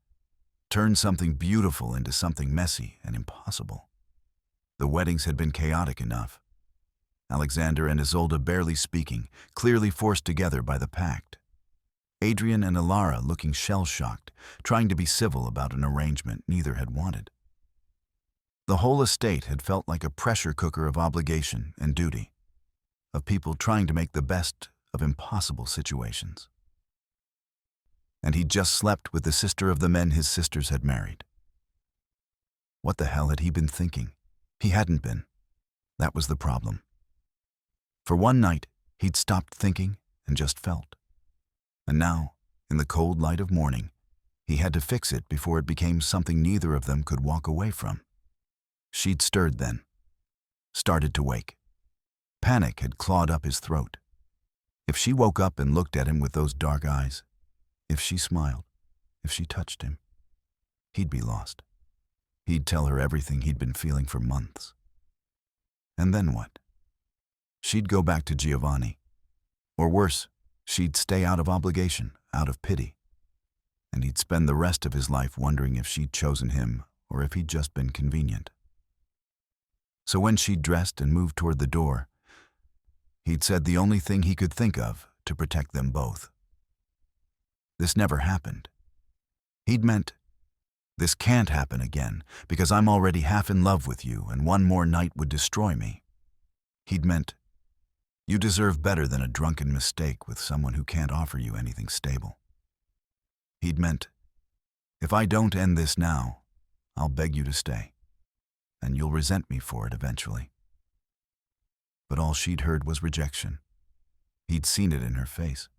Turn something beautiful into something messy and impossible. The weddings had been chaotic enough. Alexander and Isolde barely speaking, clearly forced together by the pact. Adrian and Ilara looking shell-shocked, trying to be civil about an arrangement neither had wanted. The whole estate had felt like a pressure cooker of obligation and duty, of people trying to make the best of impossible situations. And he'd just slept with the sister of the men his sisters had married. What the hell had he been thinking? He hadn't been. That was the problem. For one night, he'd stopped thinking and just felt. And now, in the cold light of morning, he had to fix it before it became something neither of them could walk away from. She'd stirred then, started to wake. Panic had clawed up his throat. If she woke up and looked at him with those dark eyes, if she smiled, if she touched him, he'd be lost. He'd tell her everything he'd been feeling for months. And then what? She'd go back to Giovanni. Or worse, she'd stay out of obligation, out of pity. And he'd spend the rest of his life wondering if she'd chosen him or if he'd just been convenient. So when she'd dressed and moved toward the door, he'd said the only thing he could think of to protect them both. This never happened. He'd meant, this can't happen again because I'm already half in love with you and one more night would destroy me. He'd meant, you deserve better than a drunken mistake with someone who can't offer you anything stable. He'd meant, if I don't end this now, I'll beg you to stay, and you'll resent me for it eventually. But all she'd heard was rejection. He'd seen it in her face,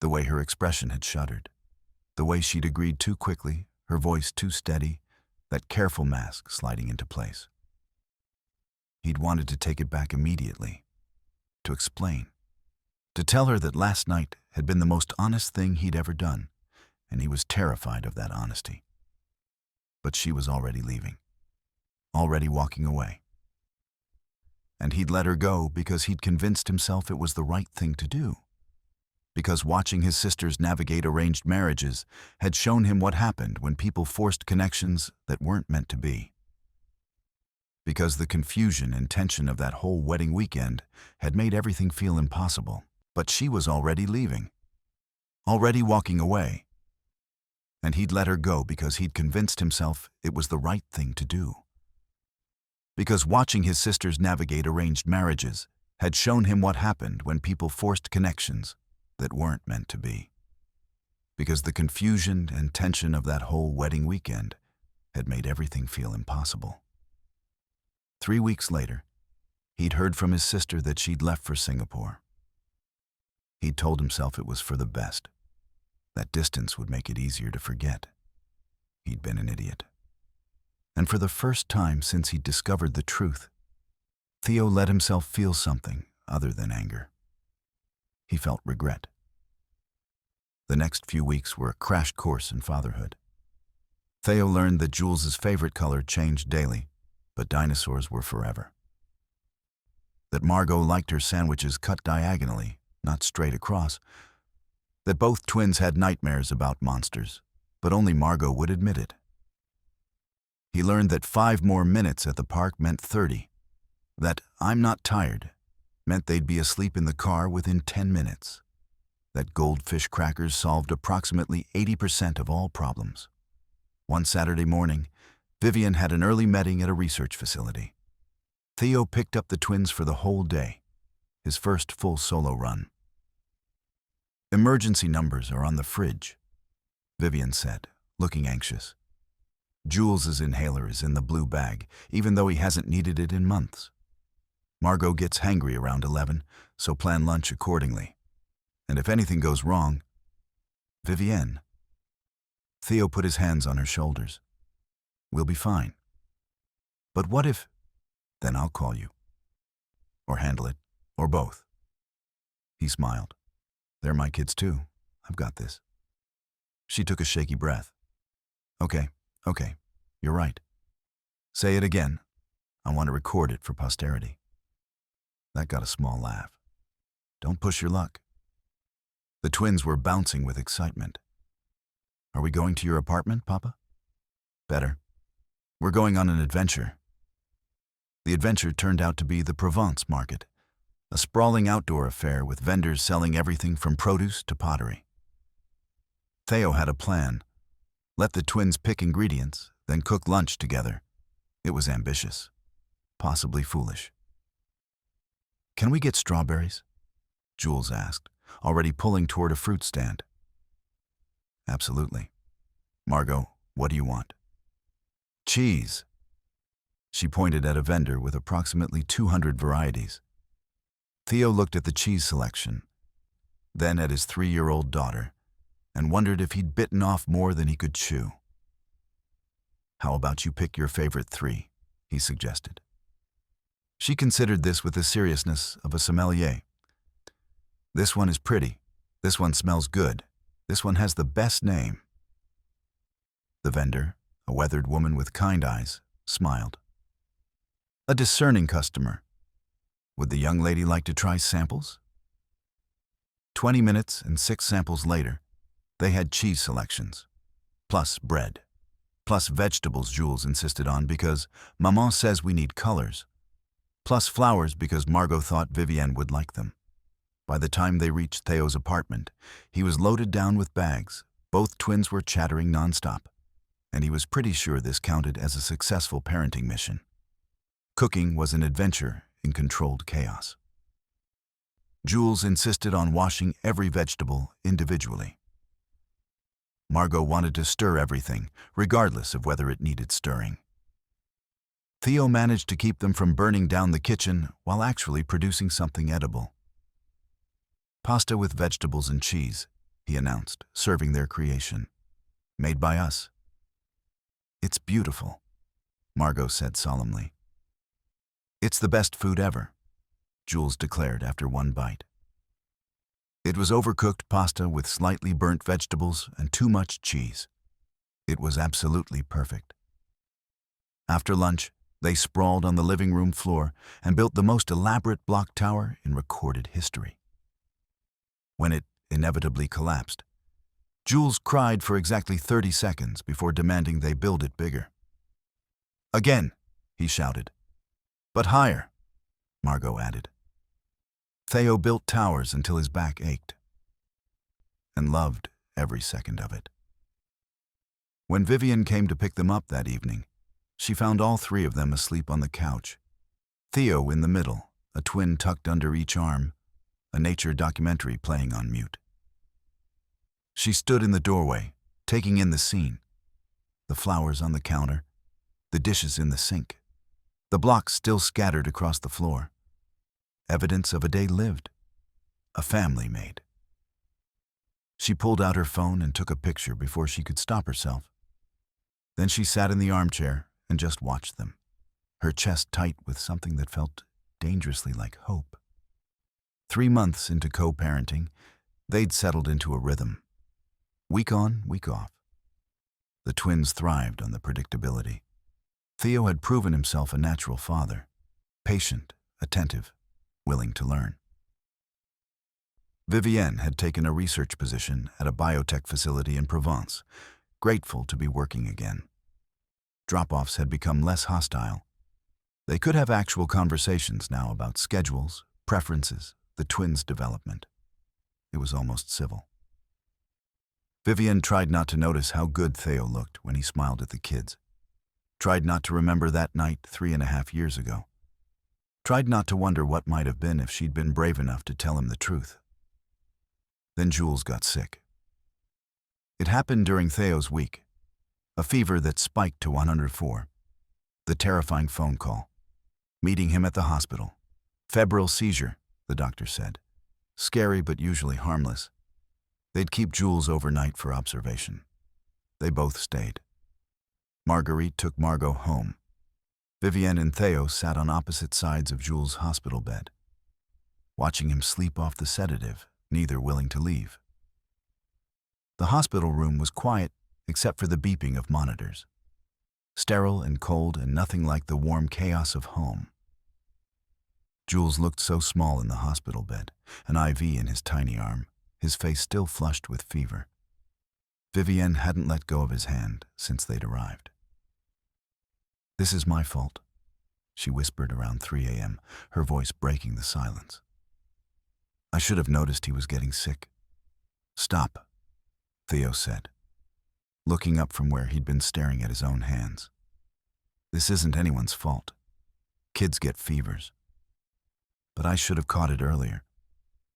the way her expression had shuddered, the way she'd agreed too quickly, her voice too steady, that careful mask sliding into place. He'd wanted to take it back immediately, to explain, to tell her that last night had been the most honest thing he'd ever done, and he was terrified of that honesty. But she was already leaving, already walking away. And he'd let her go because he'd convinced himself it was the right thing to do. Because watching his sisters navigate arranged marriages had shown him what happened when people forced connections that weren't meant to be. Because the confusion and tension of that whole wedding weekend had made everything feel impossible. But she was already leaving, already walking away. and he'd let her go because he'd convinced himself it was the right thing to do. Because watching his sisters navigate arranged marriages had shown him what happened when people forced connections that weren't meant to be. Because the confusion and tension of that whole wedding weekend had made everything feel impossible. 3 weeks later, he'd heard from his sister that she'd left for Singapore. He'd told himself it was for the best. That distance would make it easier to forget. He'd been an idiot. And for the first time since he'd discovered the truth, Theo let himself feel something other than anger. He felt regret. The next few weeks were a crash course in fatherhood. Theo learned that Jules's favorite color changed daily, but dinosaurs were forever. That Margot liked her sandwiches cut diagonally, not straight across. That both twins had nightmares about monsters, but only Margot would admit it. He learned that 5 more minutes at the park meant 30. That "I'm not tired" meant they'd be asleep in the car within 10 minutes. That goldfish crackers solved approximately 80% of all problems. One Saturday morning, Vivian had an early meeting at a research facility. Theo picked up the twins for the whole day, his first full solo run. "Emergency numbers are on the fridge," Vivian said, looking anxious. "Jules's inhaler is in the blue bag, even though he hasn't needed it in months. Margot gets hangry around 11, so plan lunch accordingly. And if anything goes wrong..." "Vivienne." Theo put his hands on her shoulders. "We'll be fine. But what if..." "Then I'll call you. Or handle it, or both." He smiled. "They're my kids too. I've got this." She took a shaky breath. Okay, you're right. Say it again. I want to record it for posterity." That got a small laugh. "Don't push your luck." The twins were bouncing with excitement. "Are we going to your apartment, Papa?" "Better. We're going on an adventure." The adventure turned out to be the Provence market, a sprawling outdoor affair with vendors selling everything from produce to pottery. Theo had a plan. Let the twins pick ingredients, then cook lunch together. It was ambitious, possibly foolish. "Can we get strawberries?" Jules asked, already pulling toward a fruit stand. "Absolutely. Margot, what do you want?" "Cheese." She pointed at a vendor with approximately 200 varieties. Theo looked at the cheese selection, then at his 3-year-old daughter, and wondered if he'd bitten off more than he could chew. "How about you pick your favorite 3, he suggested. She considered this with the seriousness of a sommelier. "This one is pretty. This one smells good. This one has the best name." The vendor, a weathered woman with kind eyes, smiled. A discerning customer. Would the young lady like to try samples? 20 minutes and 6 samples later, they had cheese selections, plus bread, plus vegetables Jules insisted on because Maman says we need colors, plus flowers because Margot thought Vivienne would like them. By the time they reached Theo's apartment, he was loaded down with bags. Both twins were chattering nonstop, and he was pretty sure this counted as a successful parenting mission. Cooking was an adventure in controlled chaos. Jules insisted on washing every vegetable individually. Margot wanted to stir everything, regardless of whether it needed stirring. Theo managed to keep them from burning down the kitchen while actually producing something edible. "Pasta with vegetables and cheese," he announced, serving their creation. "Made by us." "It's beautiful," Margot said solemnly. "It's the best food ever," Jules declared after one bite. It was overcooked pasta with slightly burnt vegetables and too much cheese. It was absolutely perfect. After lunch, they sprawled on the living room floor and built the most elaborate block tower in recorded history. When it inevitably collapsed, Jules cried for exactly 30 seconds before demanding they build it bigger. "Again," he shouted. "But higher," Margot added. Theo built towers until his back ached, and loved every second of it. When Vivian came to pick them up that evening, she found all three of them asleep on the couch. Theo in the middle, a twin tucked under each arm, a nature documentary playing on mute. She stood in the doorway, taking in the scene. The flowers on the counter, the dishes in the sink, the blocks still scattered across the floor. Evidence of a day lived, a family made. She pulled out her phone and took a picture before she could stop herself. Then she sat in the armchair and just watched them, her chest tight with something that felt dangerously like hope. 3 months into co-parenting, they'd settled into a rhythm. Week on, week off. The twins thrived on the predictability. Theo had proven himself a natural father, patient, attentive, willing to learn. Vivienne had taken a research position at a biotech facility in Provence, grateful to be working again. Drop-offs had become less hostile. They could have actual conversations now about schedules, preferences, the twins' development. It was almost civil. Vivienne tried not to notice how good Theo looked when he smiled at the kids. Tried not to remember that night 3.5 years ago. Tried not to wonder what might have been if she'd been brave enough to tell him the truth. Then Jules got sick. It happened during Theo's week. A fever that spiked to 104. The terrifying phone call. Meeting him at the hospital. Febrile seizure, the doctor said. Scary but usually harmless. They'd keep Jules overnight for observation. They both stayed. Marguerite took Margot home. Vivienne and Theo sat on opposite sides of Jules' hospital bed, watching him sleep off the sedative, neither willing to leave. The hospital room was quiet except for the beeping of monitors. Sterile and cold and nothing like the warm chaos of home. Jules looked so small in the hospital bed, an IV in his tiny arm, his face still flushed with fever. Vivienne hadn't let go of his hand since they'd arrived. "This is my fault," she whispered around 3 a.m., her voice breaking the silence. "I should have noticed he was getting sick." "Stop," Theo said, looking up from where he'd been staring at his own hands. "This isn't anyone's fault. Kids get fevers. But I should have caught it earlier.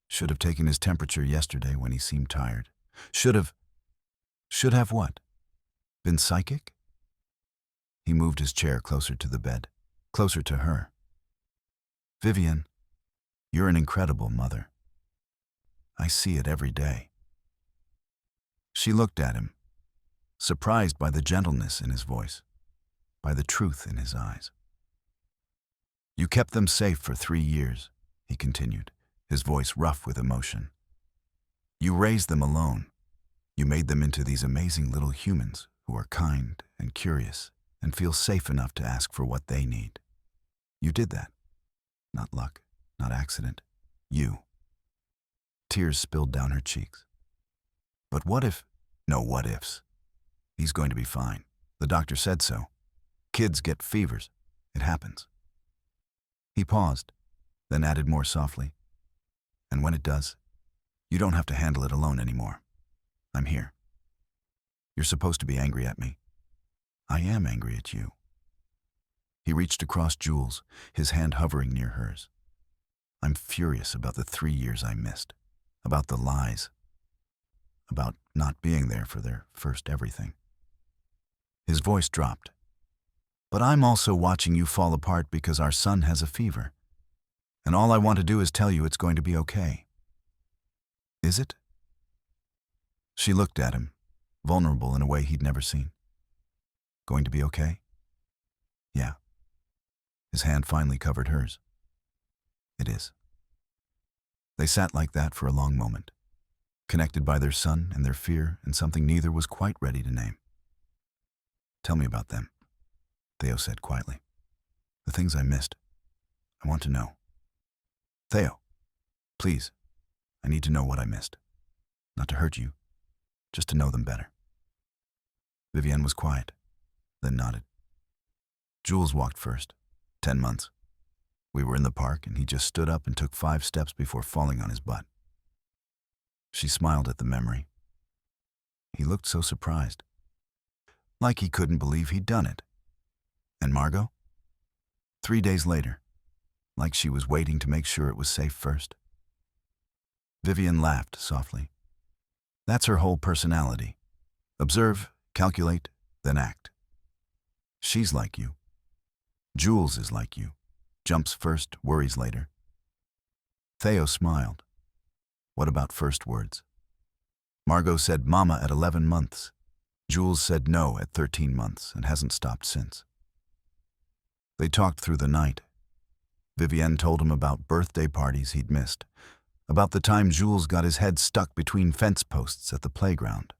Should have taken his temperature yesterday when he seemed tired. Should have what? Been psychic?" He moved his chair closer to the bed, closer to her. "Vivienne, you're an incredible mother. I see it every day." She looked at him, surprised by the gentleness in his voice, by the truth in his eyes. "You kept them safe for 3 years," he continued, his voice rough with emotion. "You raised them alone. You made them into these amazing little humans who are kind and curious and feel safe enough to ask for what they need. You did that. Not luck, not accident. You." Tears spilled down her cheeks. "But what if—" "No what ifs. He's going to be fine. The doctor said so. Kids get fevers. It happens." He paused, then added more softly, "And when it does, you don't have to handle it alone anymore. I'm here. You're supposed to be angry at me. I am angry at you." He reached across Jules, his hand hovering near hers. "I'm furious about the 3 years I missed, about the lies, about not being there for their first everything." His voice dropped. "But I'm also watching you fall apart because our son has a fever. And all I want to do is tell you it's going to be okay." "Is it?" She looked at him, vulnerable in a way he'd never seen. "Going to be okay?" "Yeah." His hand finally covered hers. "It is." They sat like that for a long moment, connected by their son and their fear and something neither was quite ready to name. "Tell me about them," Theo said quietly. "The things I missed. I want to know." "Theo, please, I need to know what I missed. Not to hurt you, just to know them better." Vivienne was quiet, then nodded. "Jules walked first, 10 months. We were in the park and he just stood up and took 5 steps before falling on his butt." She smiled at the memory. He looked so surprised. like he couldn't believe he'd done it. And Margot? 3 days later, like she was waiting to make sure it was safe first. Vivian laughed softly. That's her whole personality. Observe, calculate, then act. She's like you. Jules is like you. Jumps first, worries later. Theo smiled. What about first words? Margot said mama at 11 months. Jules said no at 13 months and hasn't stopped since. They talked through the night. Vivienne told him about birthday parties he'd missed, about the time Jules got his head stuck between fence posts at the playground,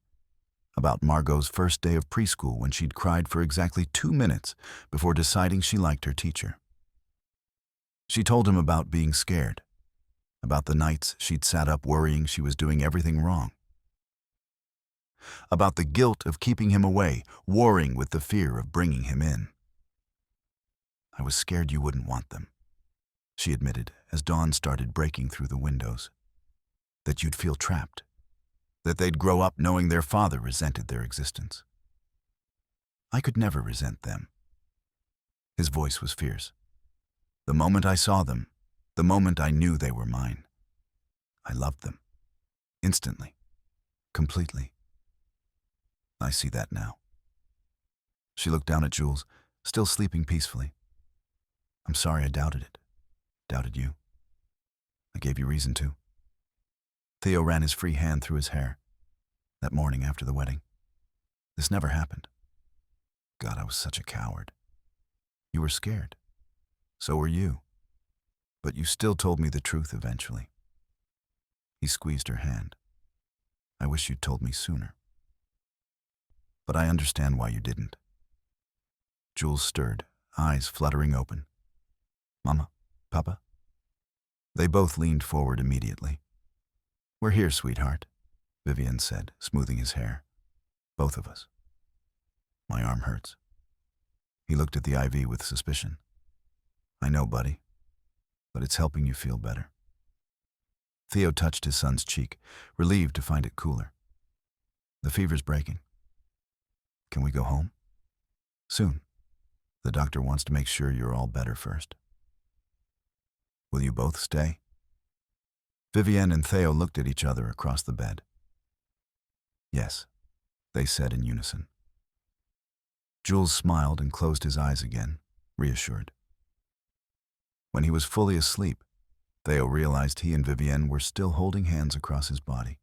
about Margot's first day of preschool when she'd cried for exactly 2 minutes before deciding she liked her teacher. She told him about being scared, about the nights she'd sat up worrying she was doing everything wrong, about the guilt of keeping him away, warring with the fear of bringing him in. I was scared you wouldn't want them, she admitted as dawn started breaking through the windows. That you'd feel trapped, that they'd grow up knowing their father resented their existence. I could never resent them. His voice was fierce. The moment I saw them, the moment I knew they were mine, I loved them. Instantly. Completely. I see that now. She looked down at Jules, still sleeping peacefully. I'm sorry I doubted it. Doubted you. I gave you reason to. Theo ran his free hand through his hair. That morning after the wedding. This never happened. God, I was such a coward. You were scared. So were you. But you still told me the truth eventually. He squeezed her hand. I wish you'd told me sooner. But I understand why you didn't. Jules stirred, eyes fluttering open. Mama? Papa? They both leaned forward immediately. We're here, sweetheart, Vivian said, smoothing his hair. Both of us. My arm hurts. He looked at the IV with suspicion. I know, buddy, but it's helping you feel better. Theo touched his son's cheek, relieved to find it cooler. The fever's breaking. Can we go home? Soon. The doctor wants to make sure you're all better first. Will you both stay? Vivienne and Theo looked at each other across the bed. Yes, they said in unison. Jules smiled and closed his eyes again, reassured. When he was fully asleep, Theo realized he and Vivienne were still holding hands across his body.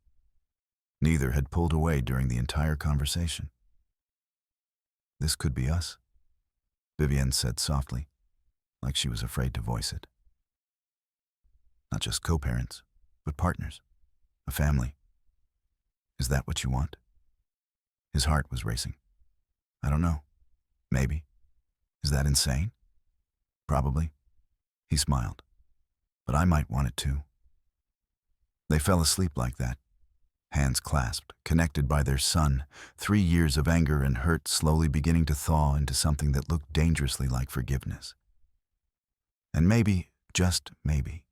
Neither had pulled away during the entire conversation. This could be us, Vivienne said softly, like she was afraid to voice it. Not just co-parents, but partners, a family. Is that what you want? His heart was racing. I don't know. Maybe. Is that insane? Probably. He smiled. But I might want it too. They fell asleep like that, hands clasped, connected by their son, 3 years of anger and hurt slowly beginning to thaw into something that looked dangerously like forgiveness. And maybe, just maybe,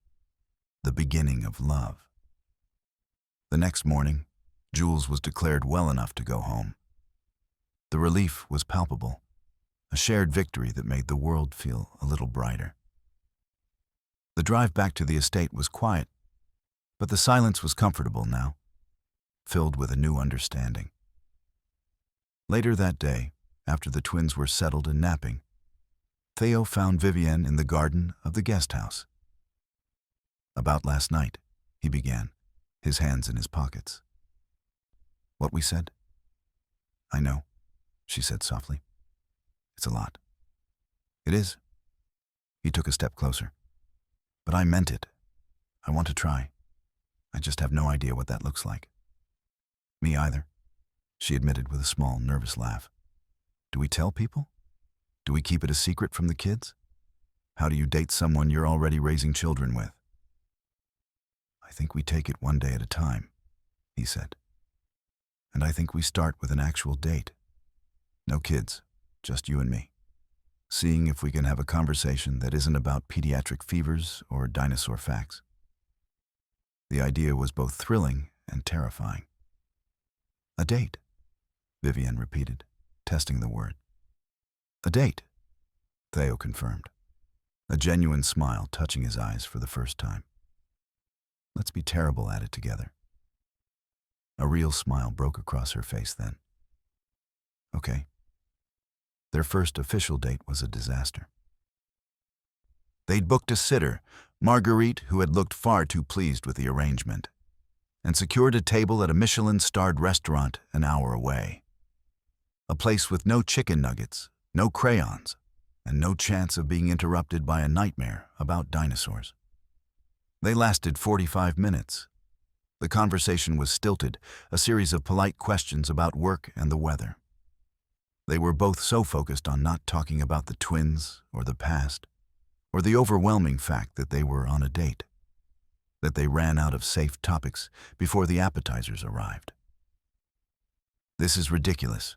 the beginning of love. The next morning, Jules was declared well enough to go home. The relief was palpable, a shared victory that made the world feel a little brighter. The drive back to the estate was quiet, but the silence was comfortable now, filled with a new understanding. Later that day, after the twins were settled and napping, Theo found Vivienne in the garden of the guest house. About last night, he began, his hands in his pockets. What we said? I know, she said softly. It's a lot. It is. He took a step closer. But I meant it. I want to try. I just have no idea what that looks like. Me either, she admitted with a small, nervous laugh. Do we tell people? Do we keep it a secret from the kids? How do you date someone you're already raising children with? I think we take it one day at a time, he said. And I think we start with an actual date. No kids, just you and me. Seeing if we can have a conversation that isn't about pediatric fevers or dinosaur facts. The idea was both thrilling and terrifying. A date, Vivienne repeated, testing the word. A date, Theo confirmed, a genuine smile touching his eyes for the first time. Let's be terrible at it together. A real smile broke across her face then. Okay. Their first official date was a disaster. They'd booked a sitter, Marguerite, who had looked far too pleased with the arrangement, and secured a table at a Michelin-starred restaurant an hour away. A place with no chicken nuggets, no crayons, and no chance of being interrupted by a nightmare about dinosaurs. They lasted 45 minutes. The conversation was stilted, a series of polite questions about work and the weather. They were both so focused on not talking about the twins or the past, or the overwhelming fact that they were on a date, that they ran out of safe topics before the appetizers arrived. This is ridiculous,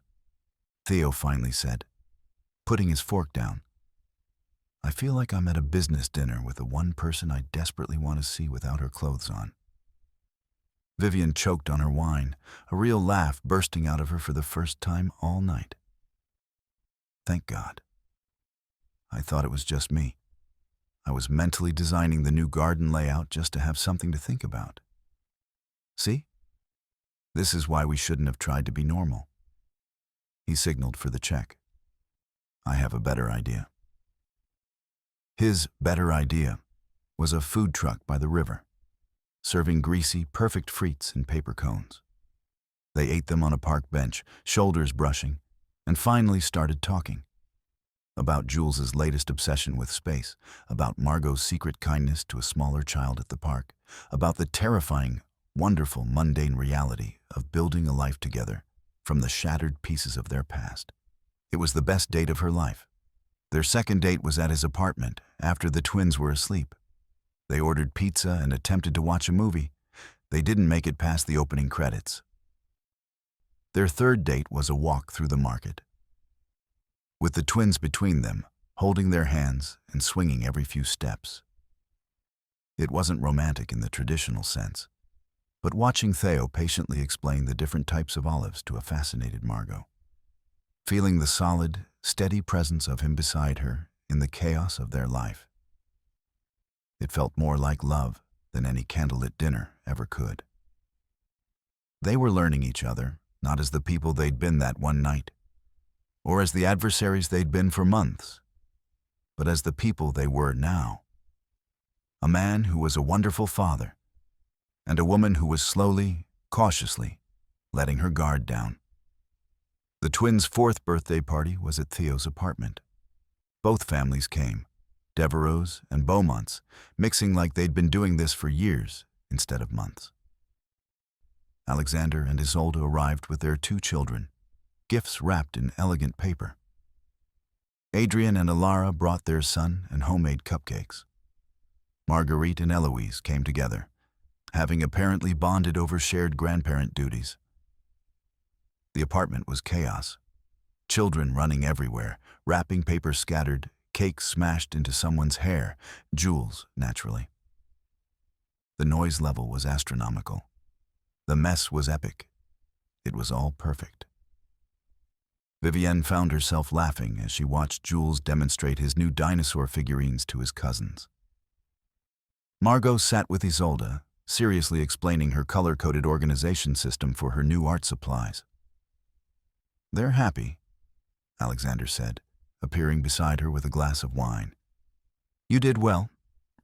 Theo finally said, putting his fork down. I feel like I'm at a business dinner with the one person I desperately want to see without her clothes on. Vivian choked on her wine, a real laugh bursting out of her for the first time all night. Thank God. I thought it was just me. I was mentally designing the new garden layout just to have something to think about. See? This is why we shouldn't have tried to be normal. He signaled for the check. I have a better idea. His better idea was a food truck by the river, serving greasy, perfect frites in paper cones. They ate them on a park bench, shoulders brushing, and finally started talking. About Jules's latest obsession with space, about Margot's secret kindness to a smaller child at the park, about the terrifying, wonderful, mundane reality of building a life together from the shattered pieces of their past. It was the best date of her life. Their second date was at his apartment after the twins were asleep. They ordered pizza and attempted to watch a movie. They didn't make it past the opening credits. Their third date was a walk through the market, with the twins between them, holding their hands and swinging every few steps. It wasn't romantic in the traditional sense, but watching Theo patiently explain the different types of olives to a fascinated Margot, feeling the solid, steady presence of him beside her in the chaos of their life. It felt more like love than any candlelit dinner ever could. They were learning each other, not as the people they'd been that one night, or as the adversaries they'd been for months, but as the people they were now. A man who was a wonderful father, and a woman who was slowly, cautiously, letting her guard down. The twins' fourth birthday party was at Theo's apartment. Both families came, Devereaux's and Beaumont's, mixing like they'd been doing this for years instead of months. Alexander and Isolde arrived with their 2 children, gifts wrapped in elegant paper. Adrian and Alara brought their son and homemade cupcakes. Marguerite and Eloise came together, having apparently bonded over shared grandparent duties. The apartment was chaos. Children running everywhere, wrapping paper scattered, cakes smashed into someone's hair, Jules, naturally. The noise level was astronomical. The mess was epic. It was all perfect. Vivienne found herself laughing as she watched Jules demonstrate his new dinosaur figurines to his cousins. Margot sat with Isolde, seriously explaining her color-coded organization system for her new art supplies. They're happy, Alexander said, appearing beside her with a glass of wine. You did well,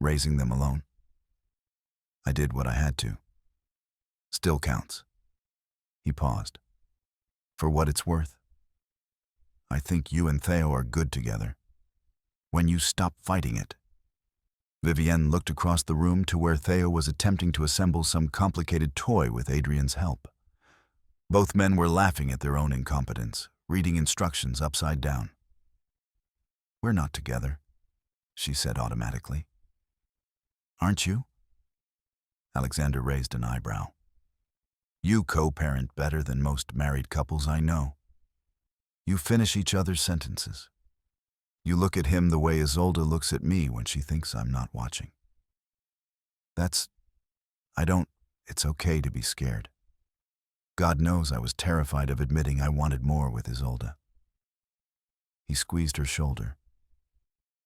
raising them alone. I did what I had to. Still counts. He paused. For what it's worth. I think you and Theo are good together. When you stop fighting it. Vivienne looked across the room to where Theo was attempting to assemble some complicated toy with Adrian's help. Both men were laughing at their own incompetence, reading instructions upside down. We're not together, she said automatically. Aren't you? Alexander raised an eyebrow. You co-parent better than most married couples I know. You finish each other's sentences. You look at him the way Isolde looks at me when she thinks I'm not watching. It's okay to be scared. God knows I was terrified of admitting I wanted more with Isolde. He squeezed her shoulder.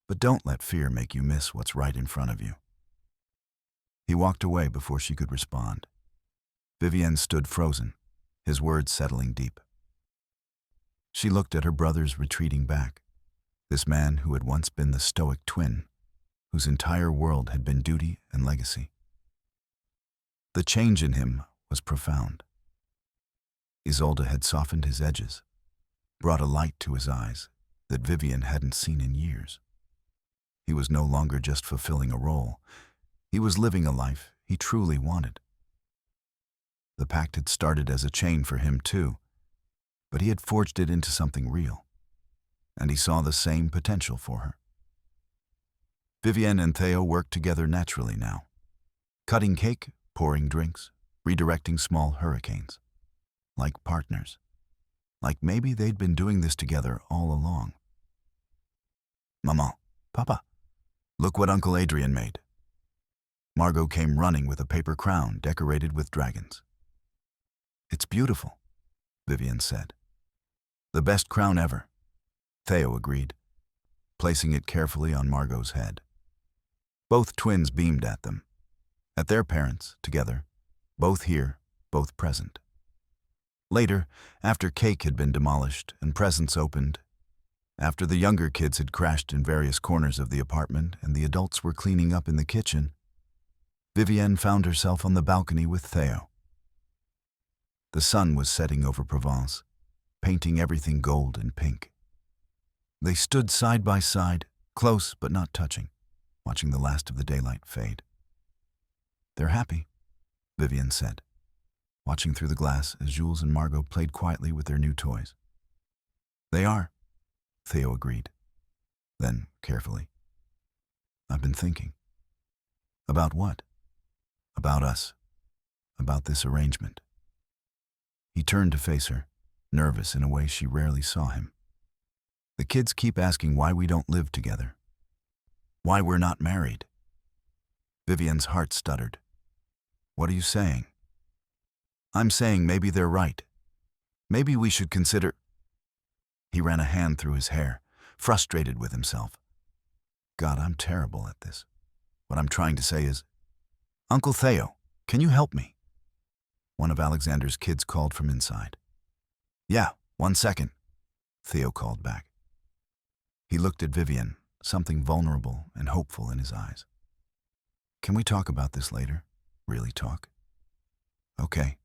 But don't let fear make you miss what's right in front of you. He walked away before she could respond. Vivienne stood frozen, his words settling deep. She looked at her brother's retreating back, this man who had once been the stoic twin, whose entire world had been duty and legacy. The change in him was profound. Isolde had softened his edges, brought a light to his eyes that Vivienne hadn't seen in years. He was no longer just fulfilling a role. He was living a life he truly wanted. The pact had started as a chain for him too, but he had forged it into something real, and he saw the same potential for her. Vivienne and Theo worked together naturally now, cutting cake, pouring drinks, redirecting small hurricanes, like partners, like maybe they'd been doing this together all along. Maman, Papa, look what Uncle Adrien made. Margot came running with a paper crown decorated with dragons. It's beautiful, Vivienne said. The best crown ever, Theo agreed, placing it carefully on Margot's head. Both twins beamed at them, at their parents, together, both here, both present. Later, after cake had been demolished and presents opened, after the younger kids had crashed in various corners of the apartment and the adults were cleaning up in the kitchen, Vivienne found herself on the balcony with Theo. The sun was setting over Provence, painting everything gold and pink. They stood side by side, close but not touching, watching the last of the daylight fade. They're happy, Vivienne said, watching through the glass as Jules and Margot played quietly with their new toys. They are, Theo agreed. Then, carefully, I've been thinking. About what? About us. About this arrangement. He turned to face her, nervous in a way she rarely saw him. The kids keep asking why we don't live together. Why we're not married. Vivienne's heart stuttered. What are you saying? I'm saying maybe they're right. Maybe we should consider... He ran a hand through his hair, frustrated with himself. God, I'm terrible at this. What I'm trying to say is, Uncle Theo, can you help me? One of Alexander's kids called from inside. Yeah, 1 second, Theo called back. He looked at Vivienne, something vulnerable and hopeful in his eyes. Can we talk about this later? Really talk? Okay,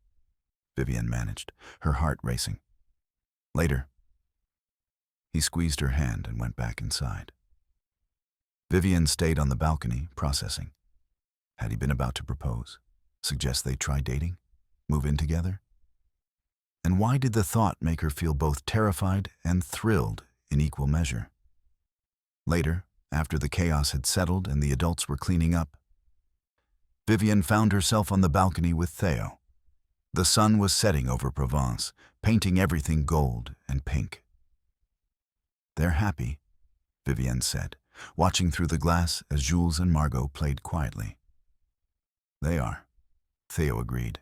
Vivienne managed, her heart racing. Later. He squeezed her hand and went back inside. Vivienne stayed on the balcony, processing. Had he been about to propose? Suggest they try dating? Move in together? And why did the thought make her feel both terrified and thrilled in equal measure? Later, after the chaos had settled and the adults were cleaning up, Vivienne found herself on the balcony with Theo. The sun was setting over Provence, painting everything gold and pink. They're happy, Vivienne said, watching through the glass as Jules and Margot played quietly. They are, Theo agreed.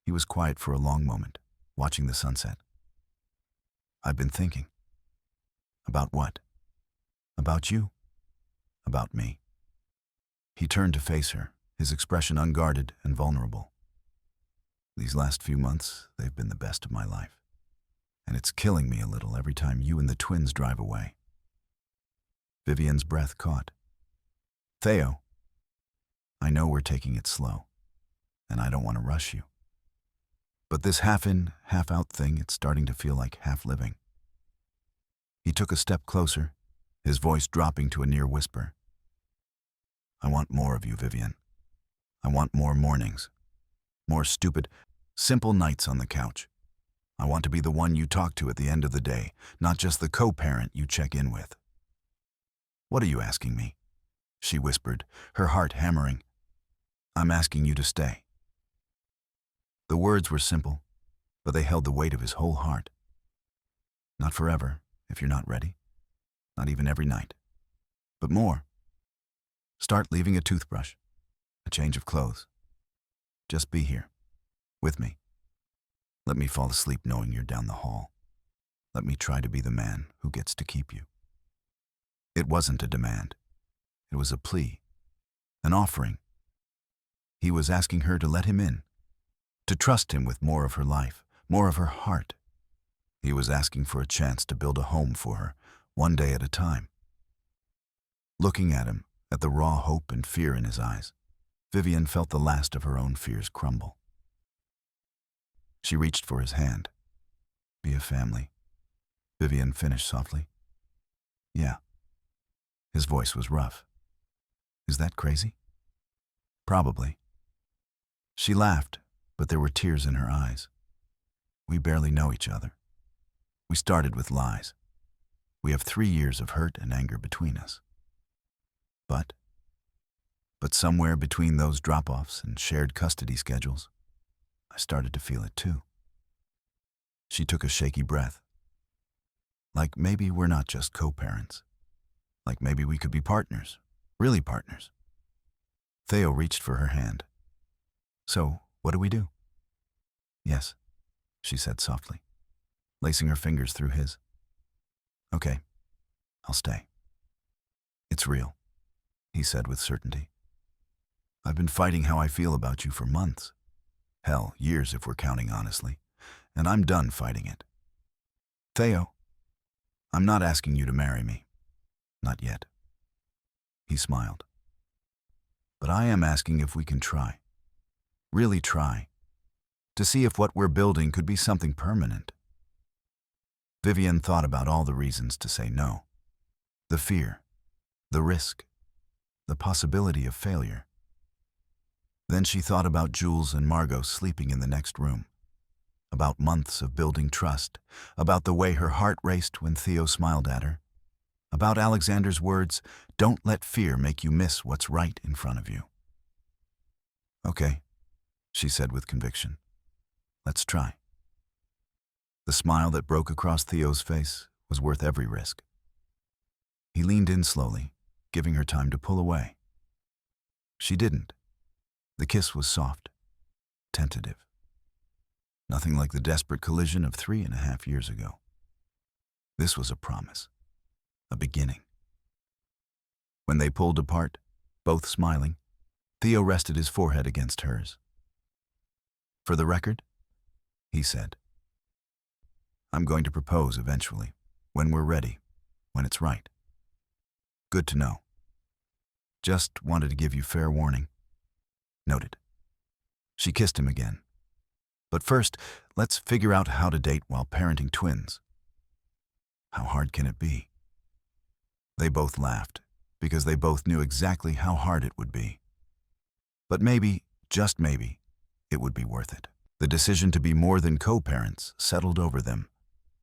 He was quiet for a long moment, watching the sunset. I've been thinking. About what? About you. About me. He turned to face her, his expression unguarded and vulnerable. These last few months, they've been the best of my life. And it's killing me a little every time you and the twins drive away. Vivienne's breath caught. Theo, I know we're taking it slow, and I don't want to rush you. But this half-in, half-out thing, it's starting to feel like half-living. He took a step closer, his voice dropping to a near whisper. I want more of you, Vivienne. I want more mornings. More stupid, simple nights on the couch. I want to be the one you talk to at the end of the day, not just the co-parent you check in with. What are you asking me? She whispered, her heart hammering. I'm asking you to stay. The words were simple, but they held the weight of his whole heart. Not forever, if you're not ready. Not even every night. But more. Start leaving a toothbrush, a change of clothes. Just be here, with me. Let me fall asleep knowing you're down the hall. Let me try to be the man who gets to keep you. It wasn't a demand. It was a plea, an offering. He was asking her to let him in, to trust him with more of her life, more of her heart. He was asking for a chance to build a home for her, one day at a time. Looking at him, at the raw hope and fear in his eyes, Vivian felt the last of her own fears crumble. She reached for his hand. Be a family, Vivian finished softly. Yeah. His voice was rough. Is that crazy? Probably. She laughed, but there were tears in her eyes. We barely know each other. We started with lies. We have 3 years of hurt and anger between us. But somewhere between those drop-offs and shared custody schedules, I started to feel it too. She took a shaky breath. Like maybe we're not just co-parents. Like maybe we could be partners, really partners. Theo reached for her hand. So, what do we do? Yes, she said softly, lacing her fingers through his. Okay, I'll stay. It's real, he said with certainty. I've been fighting how I feel about you for months. Hell, years if we're counting honestly. And I'm done fighting it. Theo, I'm not asking you to marry me. Not yet. He smiled. But I am asking if we can try. Really try. To see if what we're building could be something permanent. Vivian thought about all the reasons to say no. The fear, the risk, the possibility of failure. Then she thought about Jules and Margot sleeping in the next room. About months of building trust, about the way her heart raced when Theo smiled at her, about Alexander's words, "Don't let fear make you miss what's right in front of you." Okay, she said with conviction. Let's try. The smile that broke across Theo's face was worth every risk. He leaned in slowly, giving her time to pull away. She didn't. The kiss was soft, tentative. Nothing like the desperate collision of 3.5 years ago. This was a promise, a beginning. When they pulled apart, both smiling, Theo rested his forehead against hers. For the record, he said, I'm going to propose eventually, when we're ready, when it's right. Good to know. Just wanted to give you fair warning. Noted. She kissed him again. But first, let's figure out how to date while parenting twins. How hard can it be? They both laughed, because they both knew exactly how hard it would be. But maybe, just maybe, it would be worth it. The decision to be more than co-parents settled over them,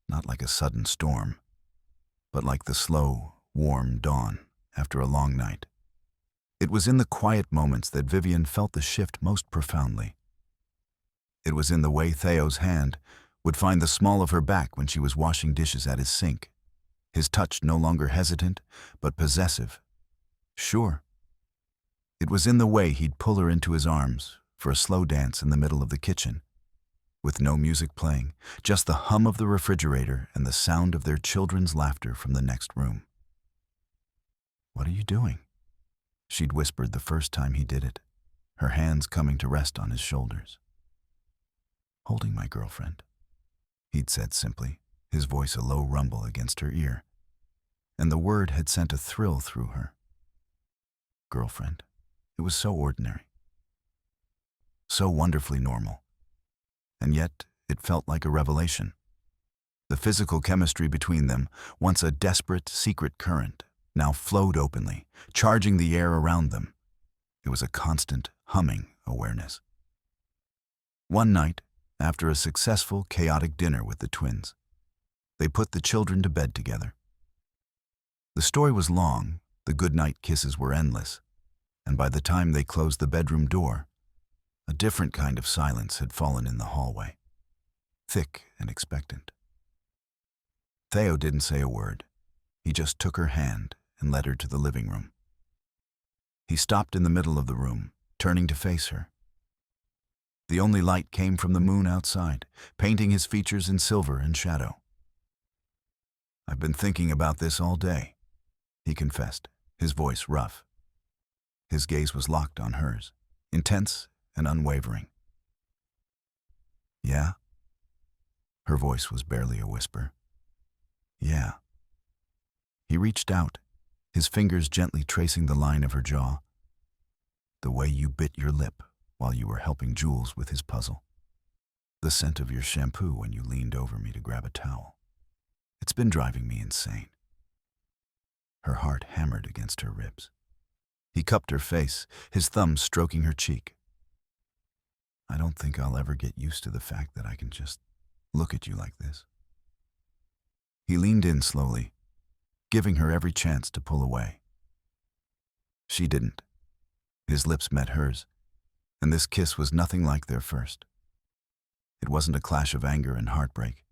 not like a sudden storm, but like the slow, warm dawn after a long night. It was in the quiet moments that Vivian felt the shift most profoundly. It was in the way Theo's hand would find the small of her back when she was washing dishes at his sink, his touch no longer hesitant, but possessive. Sure. It was in the way he'd pull her into his arms for a slow dance in the middle of the kitchen, with no music playing, just the hum of the refrigerator and the sound of their children's laughter from the next room. What are you doing? She'd whispered the first time he did it, her hands coming to rest on his shoulders. Holding my girlfriend, he'd said simply, his voice a low rumble against her ear, and the word had sent a thrill through her. Girlfriend. It was so ordinary, so wonderfully normal, and yet it felt like a revelation. The physical chemistry between them, once a desperate, secret current, now flowed openly, charging the air around them. It was a constant, humming awareness. One night, after a successful, chaotic dinner with the twins, they put the children to bed together. The story was long, the goodnight kisses were endless, and by the time they closed the bedroom door, a different kind of silence had fallen in the hallway, thick and expectant. Theo didn't say a word. He just took her hand and led her to the living room. He stopped in the middle of the room, turning to face her. The only light came from the moon outside, painting his features in silver and shadow. I've been thinking about this all day, he confessed, his voice rough. His gaze was locked on hers, intense and unwavering. Yeah? Her voice was barely a whisper. Yeah. He reached out, his fingers gently tracing the line of her jaw. The way you bit your lip while you were helping Jules with his puzzle. The scent of your shampoo when you leaned over me to grab a towel. It's been driving me insane. Her heart hammered against her ribs. He cupped her face, his thumb stroking her cheek. I don't think I'll ever get used to the fact that I can just look at you like this. He leaned in slowly, giving her every chance to pull away. She didn't. His lips met hers, and this kiss was nothing like their first. It wasn't a clash of anger and heartbreak.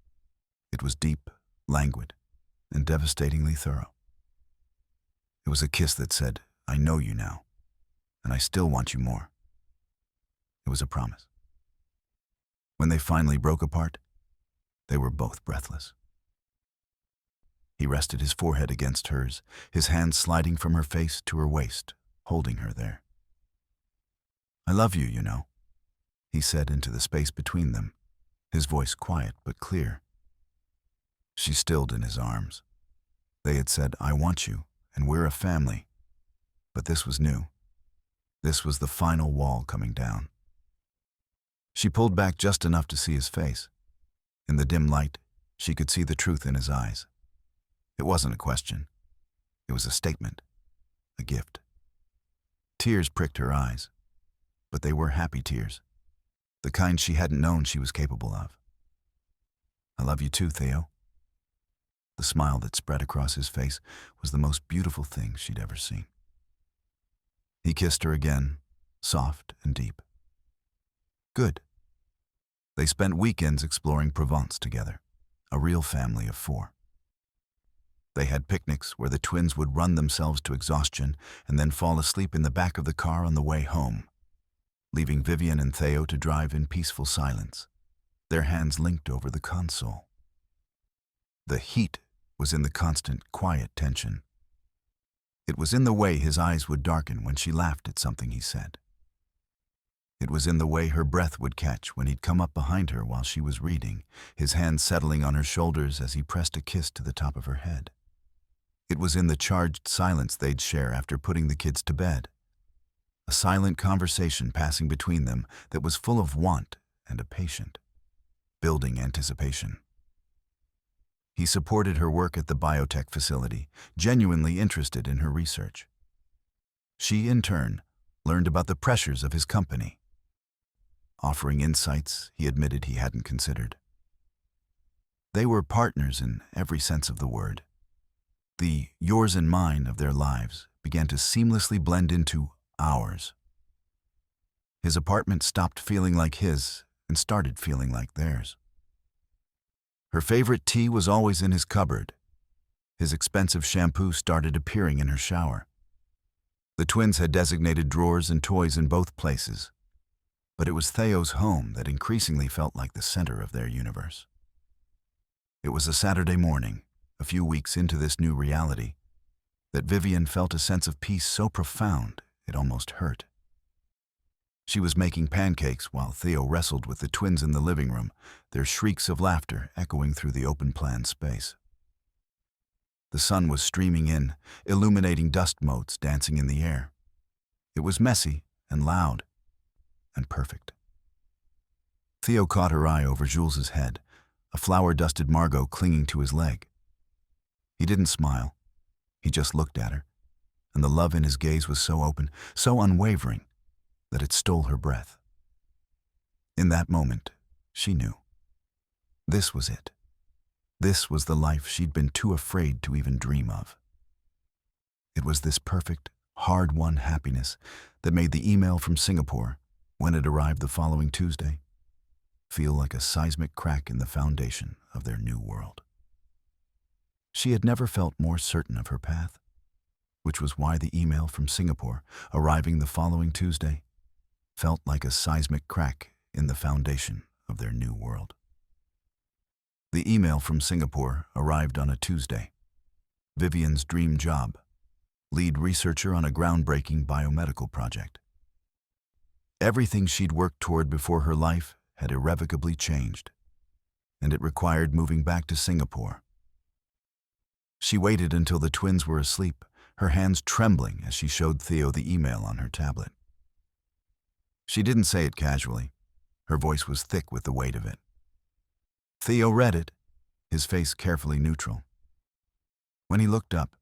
It was deep, languid, and devastatingly thorough. It was a kiss that said, I know you now, and I still want you more. It was a promise. When they finally broke apart, they were both breathless. He rested his forehead against hers, his hands sliding from her face to her waist, holding her there. I love you, you know, he said into the space between them, his voice quiet but clear. She stilled in his arms. They had said, I want you, and we're a family. But this was new. This was the final wall coming down. She pulled back just enough to see his face. In the dim light, she could see the truth in his eyes. It wasn't a question. It was a statement, a gift. Tears pricked her eyes, but they were happy tears, the kind she hadn't known she was capable of. I love you too, Theo. The smile that spread across his face was the most beautiful thing she'd ever seen. He kissed her again, soft and deep. Good. They spent weekends exploring Provence together, a real family of 4. They had picnics where the twins would run themselves to exhaustion and then fall asleep in the back of the car on the way home, leaving Vivian and Theo to drive in peaceful silence, their hands linked over the console. The heat was in the constant, quiet tension. It was in the way his eyes would darken when she laughed at something he said. It was in the way her breath would catch when he'd come up behind her while she was reading, his hands settling on her shoulders as he pressed a kiss to the top of her head. It was in the charged silence they'd share after putting the kids to bed, a silent conversation passing between them that was full of want and a patient, building anticipation. He supported her work at the biotech facility, genuinely interested in her research. She, in turn, learned about the pressures of his company, offering insights he admitted he hadn't considered. They were partners in every sense of the word. The yours and mine of their lives began to seamlessly blend into ours. His apartment stopped feeling like his and started feeling like theirs. Her favorite tea was always in his cupboard. His expensive shampoo started appearing in her shower. The twins had designated drawers and toys in both places, but it was Theo's home that increasingly felt like the center of their universe. It was a Saturday morning, a few weeks into this new reality, that Vivian felt a sense of peace so profound it almost hurt. She was making pancakes while Theo wrestled with the twins in the living room, their shrieks of laughter echoing through the open-plan space. The sun was streaming in, illuminating dust motes dancing in the air. It was messy and loud and perfect. Theo caught her eye over Jules's head, a flower-dusted Margot clinging to his leg. He didn't smile. He just looked at her, and the love in his gaze was so open, so unwavering, that it stole her breath. In that moment, she knew. This was it. This was the life she'd been too afraid to even dream of. It was this perfect, hard-won happiness that made the email from Singapore, when it arrived the following Tuesday, feel like a seismic crack in the foundation of their new world. She had never felt more certain of her path, which was why the email from Singapore, arriving the following Tuesday, felt like a seismic crack in the foundation of their new world. The email from Singapore arrived on a Tuesday. Vivian's dream job: lead researcher on a groundbreaking biomedical project. Everything she'd worked toward before her life had irrevocably changed, and it required moving back to Singapore. She waited until the twins were asleep, her hands trembling as she showed Theo the email on her tablet. She didn't say it casually. Her voice was thick with the weight of it. Theo read it, his face carefully neutral. When he looked up,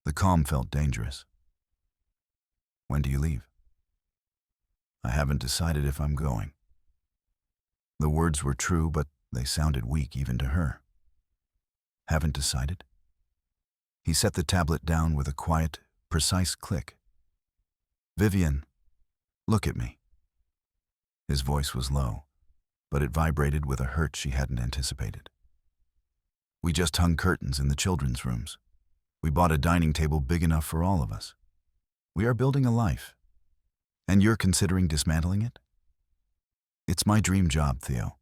the calm felt dangerous. "When do you leave?" "I haven't decided if I'm going." The words were true, but they sounded weak even to her. "Haven't decided?" He set the tablet down with a quiet, precise click. "Vivian, look at me." His voice was low, but it vibrated with a hurt she hadn't anticipated. "We just hung curtains in the children's rooms. We bought a dining table big enough for all of us. We are building a life. And you're considering dismantling it?" "It's my dream job, Theo.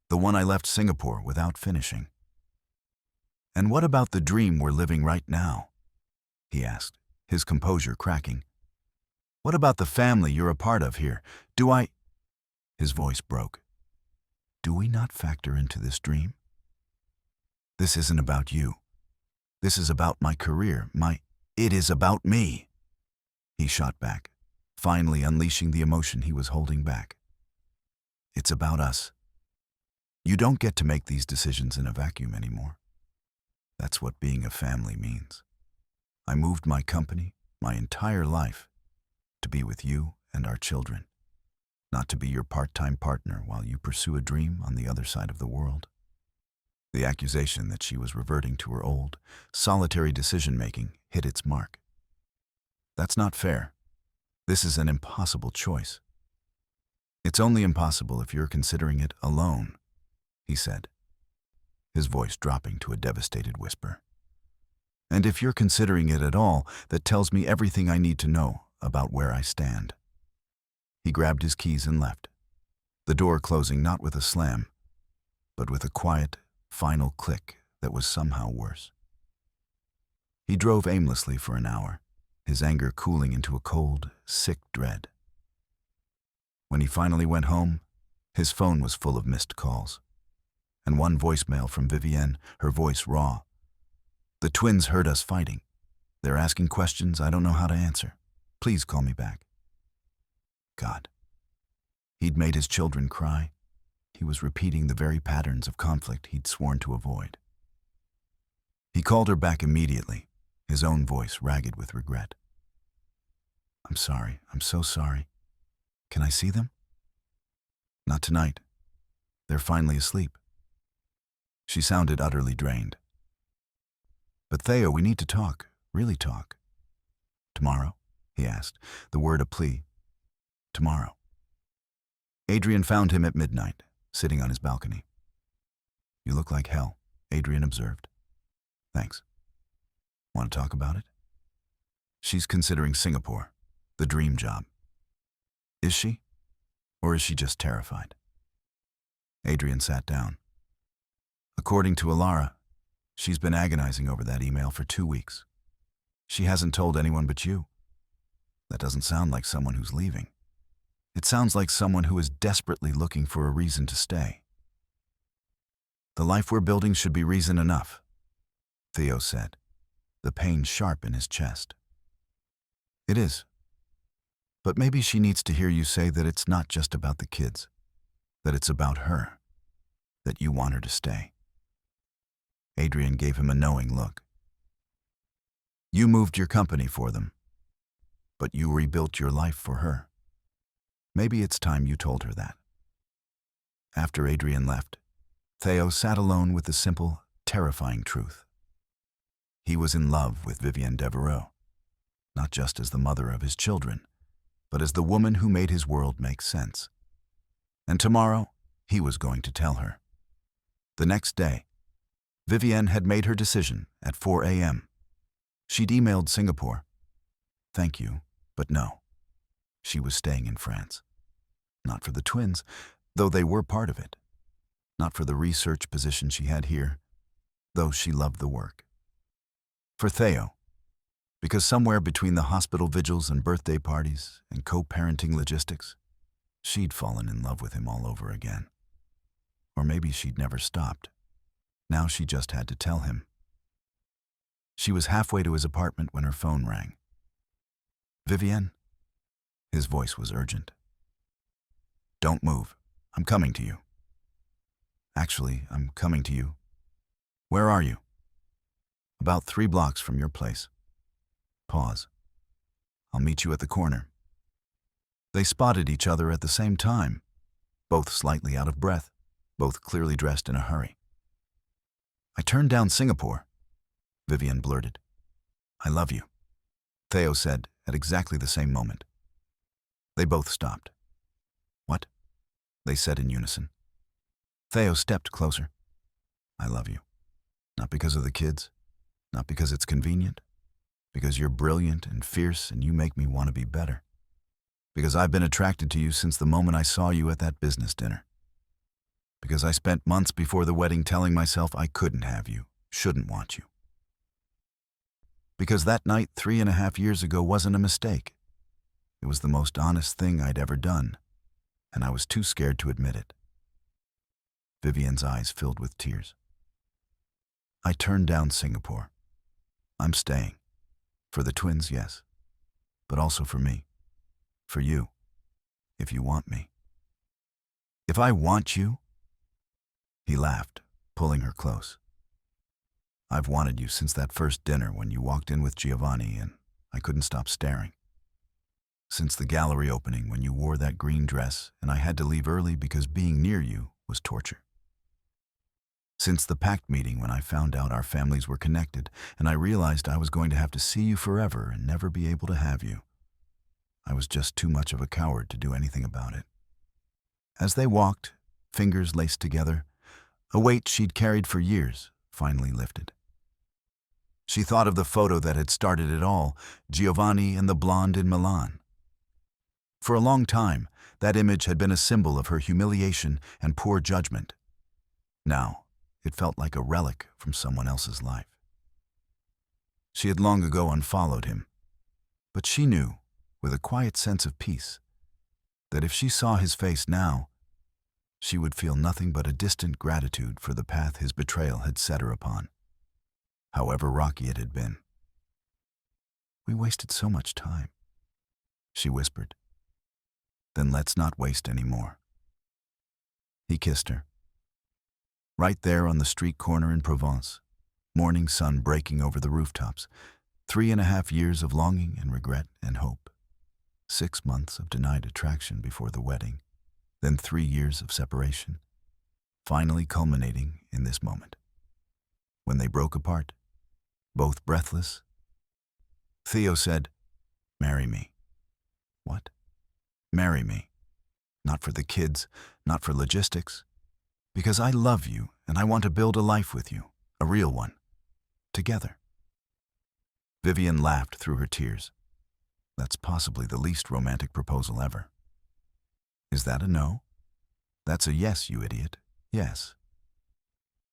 The one I left Singapore without finishing." "And what about the dream we're living right now?" he asked, his composure cracking. "What about the family you're a part of here? His voice broke. "Do we not factor into this dream? This isn't about you. This is about my career, It is about me," he shot back, finally unleashing the emotion he was holding back. "It's about us. You don't get to make these decisions in a vacuum anymore. That's what being a family means. I moved my company, my entire life, to be with you and our children, not to be your part-time partner while you pursue a dream on the other side of the world." The accusation that she was reverting to her old, solitary decision-making hit its mark. "That's not fair. This is an impossible choice." "It's only impossible if you're considering it alone," he said, his voice dropping to a devastated whisper. "And if you're considering it at all, that tells me everything I need to know about where I stand." He grabbed his keys and left, the door closing not with a slam, but with a quiet, final click that was somehow worse. He drove aimlessly for an hour, his anger cooling into a cold, sick dread. When he finally went home, his phone was full of missed calls, and one voicemail from Vivienne, her voice raw. "The twins heard us fighting. They're asking questions I don't know how to answer. Please call me back." God. He'd made his children cry. He was repeating the very patterns of conflict he'd sworn to avoid. He called her back immediately, his own voice ragged with regret. "I'm sorry. I'm so sorry. Can I see them?" "Not tonight. They're finally asleep." She sounded utterly drained. "But Theo, we need to talk, really talk." "Tomorrow?" he asked, the word a plea. "Tomorrow." Adrian found him at midnight, sitting on his balcony. "You look like hell," Adrian observed. "Thanks. Want to talk about it?" "She's considering Singapore, the dream job." "Is she? Or is she just terrified?" Adrian sat down. "According to Alara, she's been agonizing over that email for 2 weeks. She hasn't told anyone but you. That doesn't sound like someone who's leaving. It sounds like someone who is desperately looking for a reason to stay." "The life we're building should be reason enough," Theo said, the pain sharp in his chest. "It is. But maybe she needs to hear you say that it's not just about the kids, that it's about her, that you want her to stay." Adrian gave him a knowing look. "You moved your company for them, but you rebuilt your life for her. Maybe it's time you told her that." After Adrian left, Theo sat alone with the simple, terrifying truth. He was in love with Vivienne Devereaux, not just as the mother of his children, but as the woman who made his world make sense. And tomorrow, he was going to tell her. The next day, Vivienne had made her decision at 4 a.m. She'd emailed Singapore. "Thank you, but no." She was staying in France. Not for the twins, though they were part of it. not for the research position she had here, though she loved the work. For Theo, because somewhere between the hospital vigils and birthday parties and co-parenting logistics, she'd fallen in love with him all over again. Or maybe she'd never stopped. Now she just had to tell him. She was halfway to his apartment when her phone rang. "Vivienne?" His voice was urgent. "Don't move. I'm coming to you." "Actually, I'm coming to you." "Where are you?" "About 3 blocks from your place." Pause. "I'll meet you at the corner." They spotted each other at the same time, both slightly out of breath, both clearly dressed in a hurry. "I turned down Singapore," Vivienne blurted. "I love you," Theo said at exactly the same moment. They both stopped. "What?" they said in unison. Theo stepped closer. "I love you. Not because of the kids, not because it's convenient, because you're brilliant and fierce and you make me want to be better. Because I've been attracted to you since the moment I saw you at that business dinner. Because I spent months before the wedding telling myself I couldn't have you, shouldn't want you. Because that night 3.5 years ago wasn't a mistake. It was the most honest thing I'd ever done, and I was too scared to admit it." Vivienne's eyes filled with tears. "I turned down Singapore. I'm staying. For the twins, yes. But also for me. For you. If you want me." "If I want you?" He laughed, pulling her close. "I've wanted you since that first dinner when you walked in with Giovanni and I couldn't stop staring. Since the gallery opening when you wore that green dress and I had to leave early because being near you was torture. Since the pact meeting when I found out our families were connected and I realized I was going to have to see you forever and never be able to have you. I was just too much of a coward to do anything about it." As they walked, fingers laced together, a weight she'd carried for years finally lifted. She thought of the photo that had started it all, Giovanni and the blonde in Milan. For a long time, that image had been a symbol of her humiliation and poor judgment. Now, it felt like a relic from someone else's life. She had long ago unfollowed him, but she knew, with a quiet sense of peace, that if she saw his face now, she would feel nothing but a distant gratitude for the path his betrayal had set her upon, however rocky it had been. "We wasted so much time," she whispered. "Then let's not waste any more." He kissed her. Right there on the street corner in Provence, morning sun breaking over the rooftops, 3.5 years of longing and regret and hope. 6 months of denied attraction before the wedding, then 3 years of separation, finally culminating in this moment. When they broke apart, both breathless, Theo said, "Marry me." "What?" "Marry me. Not for the kids, not for logistics. Because I love you and I want to build a life with you, a real one. Together." Vivienne laughed through her tears. "That's possibly the least romantic proposal ever." "Is that a no?" "That's a yes, you idiot. Yes."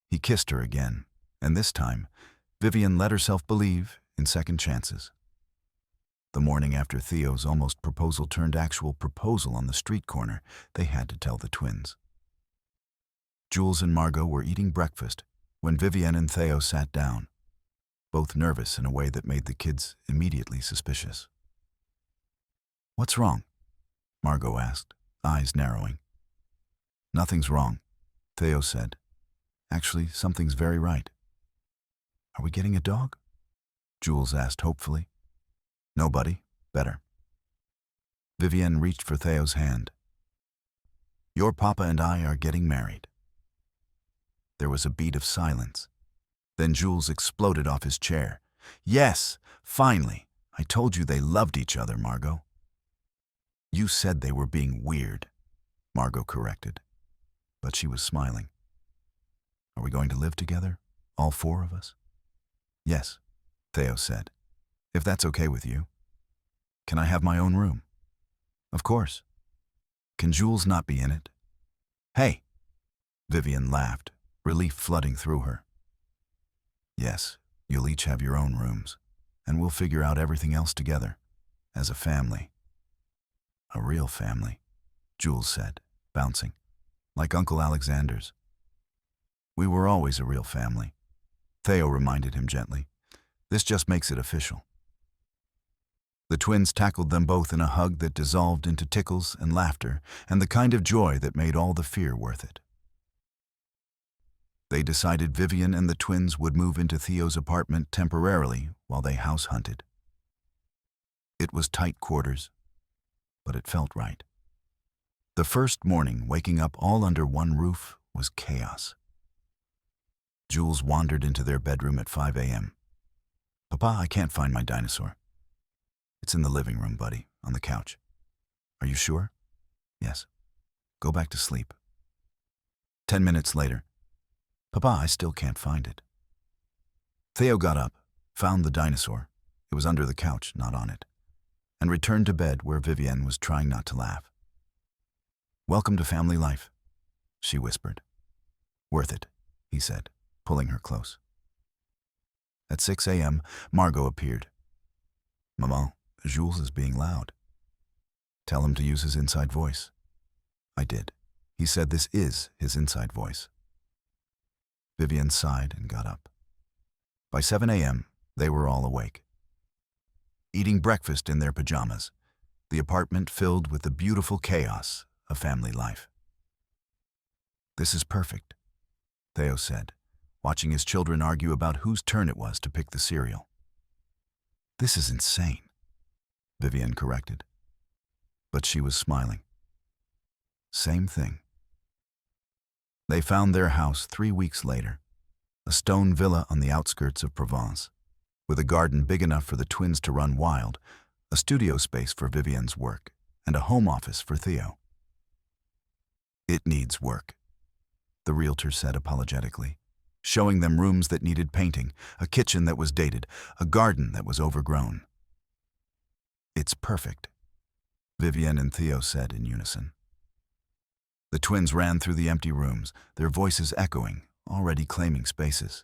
He kissed her again, and this time, Vivienne let herself believe in second chances. The morning after Theo's almost proposal turned actual proposal on the street corner, they had to tell the twins. Jules and Margot were eating breakfast when Vivienne and Theo sat down, both nervous in a way that made the kids immediately suspicious. "What's wrong?" Margot asked, eyes narrowing. "Nothing's wrong," Theo said. "Actually, something's very right." "Are we getting a dog?" Jules asked hopefully. "Nobody. Better." Vivienne reached for Theo's hand. "Your papa and I are getting married." There was a beat of silence. Then Jules exploded off his chair. "Yes, finally. I told you they loved each other, Margot." "You said they were being weird," Margot corrected. But she was smiling. "Are we going to live together, all 4 of us?" "Yes," Theo said. "If that's okay with you." "Can I have my own room?" "Of course." "Can Jules not be in it?" "Hey!" Vivian laughed, relief flooding through her. Yes, you'll each have your own rooms, and we'll figure out everything else together, as a family. A real family, Jules said, bouncing, like Uncle Alexander's. We were always a real family, Theo reminded him gently. This just makes it official. The twins tackled them both in a hug that dissolved into tickles and laughter and the kind of joy that made all the fear worth it. They decided Vivian and the twins would move into Theo's apartment temporarily while they house hunted. It was tight quarters, but it felt right. The first morning, waking up all under one roof, was chaos. Jules wandered into their bedroom at 5 a.m. Papa, I can't find my dinosaur. It's in the living room, buddy, on the couch. Are you sure? Yes. Go back to sleep. 10 minutes later, Papa, I still can't find it. Theo got up, found the dinosaur. It was under the couch, not on it, and returned to bed where Vivienne was trying not to laugh. Welcome to family life, she whispered. Worth it, he said, pulling her close. At 6 a.m., Margot appeared. Maman, Jules is being loud. Tell him to use his inside voice. I did. He said this is his inside voice. Vivian sighed and got up. By 7 a.m., they were all awake. Eating breakfast in their pajamas, the apartment filled with the beautiful chaos of family life. This is perfect, Theo said, watching his children argue about whose turn it was to pick the cereal. This is insane, Vivian corrected. But she was smiling. Same thing. They found their house 3 weeks later, a stone villa on the outskirts of Provence, with a garden big enough for the twins to run wild, a studio space for Vivian's work, and a home office for Theo. It needs work, the realtor said apologetically, showing them rooms that needed painting, a kitchen that was dated, a garden that was overgrown. It's perfect, Vivian and Theo said in unison. The twins ran through the empty rooms, their voices echoing, already claiming spaces.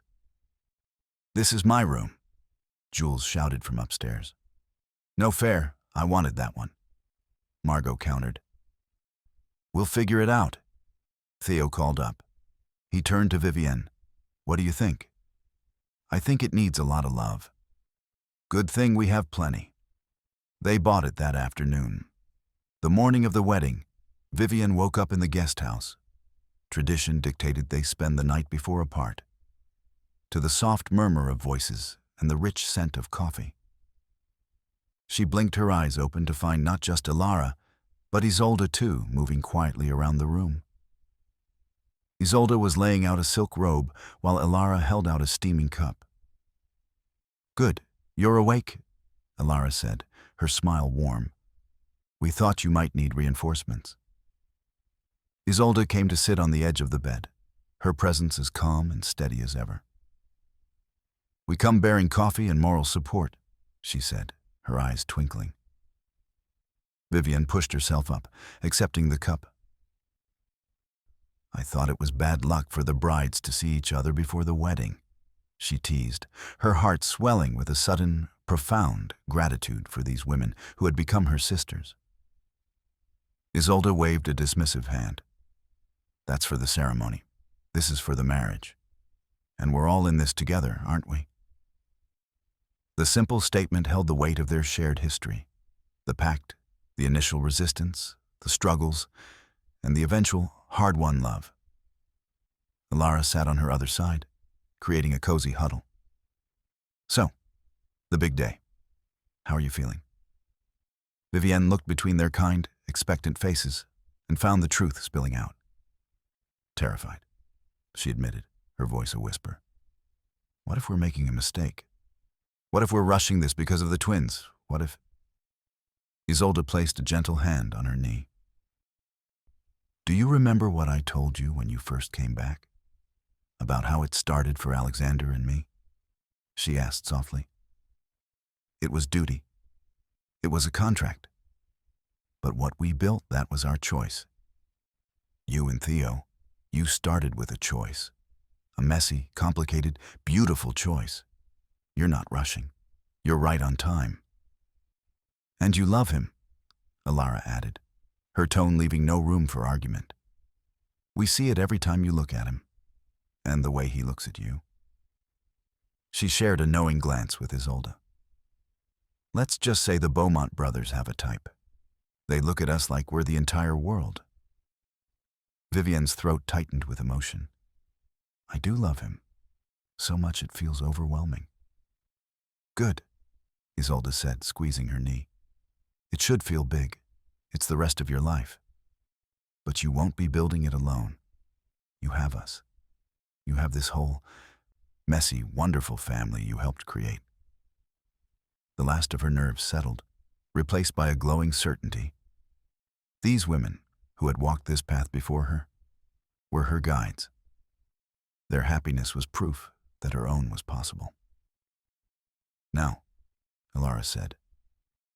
This is my room, Jules shouted from upstairs. No fair, I wanted that one, Margot countered. We'll figure it out, Theo called up. He turned to Vivienne. What do you think? I think it needs a lot of love. Good thing we have plenty. They bought it that afternoon. The morning of the wedding, Vivian woke up in the guest house. Tradition dictated they spend the night before apart, to the soft murmur of voices and the rich scent of coffee. She blinked her eyes open to find not just Ilara, but Isolde too, moving quietly around the room. Isolde was laying out a silk robe while Ilara held out a steaming cup. Good, you're awake, Ilara said, her smile warm. We thought you might need reinforcements. Isolde came to sit on the edge of the bed, her presence as calm and steady as ever. We come bearing coffee and moral support, she said, her eyes twinkling. Vivian pushed herself up, accepting the cup. I thought it was bad luck for the brides to see each other before the wedding, she teased, her heart swelling with a sudden, profound gratitude for these women who had become her sisters. Isolde waved a dismissive hand. That's for the ceremony. This is for the marriage. And we're all in this together, aren't we? The simple statement held the weight of their shared history. The pact, the initial resistance, the struggles, and the eventual hard-won love. Ilara sat on her other side, creating a cozy huddle. So, the big day. How are you feeling? Vivienne looked between their kind, expectant faces and found the truth spilling out. Terrified, she admitted, her voice a whisper. What if we're making a mistake? What if we're rushing this because of the twins? What if... Isolde placed a gentle hand on her knee. Do you remember what I told you when you first came back? About how it started for Alexander and me? She asked softly. It was duty. It was a contract. But what we built, that was our choice. You and Theo, You started with a choice. A messy, complicated, beautiful choice. You're not rushing. You're right on time. And you love him, Alara added, her tone leaving no room for argument. We see it every time you look at him, and the way he looks at you. She shared a knowing glance with Isolde. Let's just say the Beaumont brothers have a type. They look at us like we're the entire world. Vivienne's throat tightened with emotion. I do love him. So much it feels overwhelming. Good, Isolde said, squeezing her knee. It should feel big. It's the rest of your life. But you won't be building it alone. You have us. You have this whole, messy, wonderful family you helped create. The last of her nerves settled, replaced by a glowing certainty. These women, who had walked this path before her, were her guides. Their happiness was proof that her own was possible. Now, Alara said,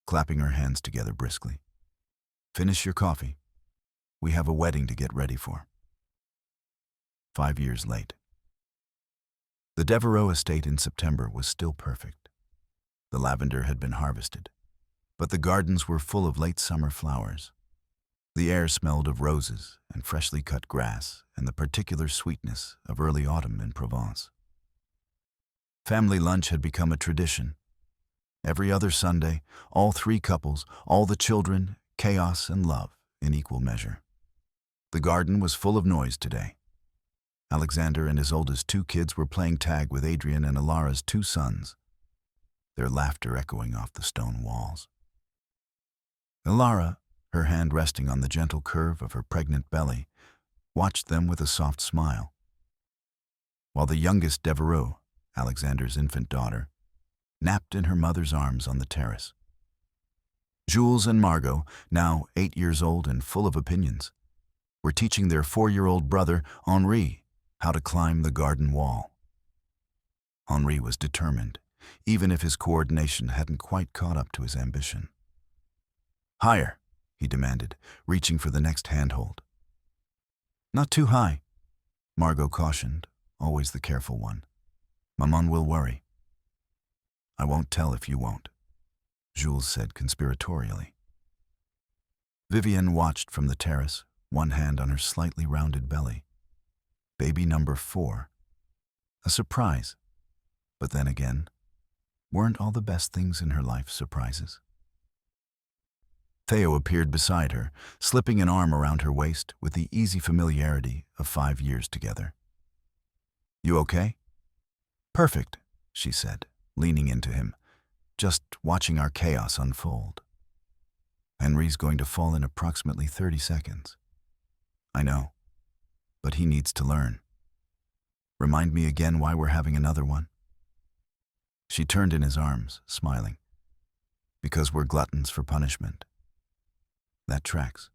clapping her hands together briskly, finish your coffee. We have a wedding to get ready for. 5 years late. The Devereux estate in September was still perfect. The lavender had been harvested, but the gardens were full of late summer flowers. The air smelled of roses and freshly cut grass and the particular sweetness of early autumn in Provence. Family lunch had become a tradition. Every other Sunday, all 3 couples, all the children, chaos and love in equal measure. The garden was full of noise today. Alexander and Isolde's 2 kids were playing tag with Adrian and Alara's 2 sons, their laughter echoing off the stone walls. Alara, her hand resting on the gentle curve of her pregnant belly, watched them with a soft smile. While the youngest Devereux, Alexander's infant daughter, napped in her mother's arms on the terrace. Jules and Margot, now 8 years old and full of opinions, were teaching their 4-year-old brother, Henri, how to climb the garden wall. Henri was determined, even if his coordination hadn't quite caught up to his ambition. Higher, he demanded, reaching for the next handhold. Not too high, Margot cautioned, always the careful one. Maman will worry. I won't tell if you won't, Jules said conspiratorially. Vivienne watched from the terrace, one hand on her slightly rounded belly. Baby number 4. A surprise. But then again, weren't all the best things in her life surprises? Theo appeared beside her, slipping an arm around her waist with the easy familiarity of 5 years together. You okay? Perfect, she said, leaning into him, just watching our chaos unfold. Henri's going to fall in approximately 30 seconds. I know, but he needs to learn. Remind me again why we're having another one? She turned in his arms, smiling. Because we're gluttons for punishment. That tracks.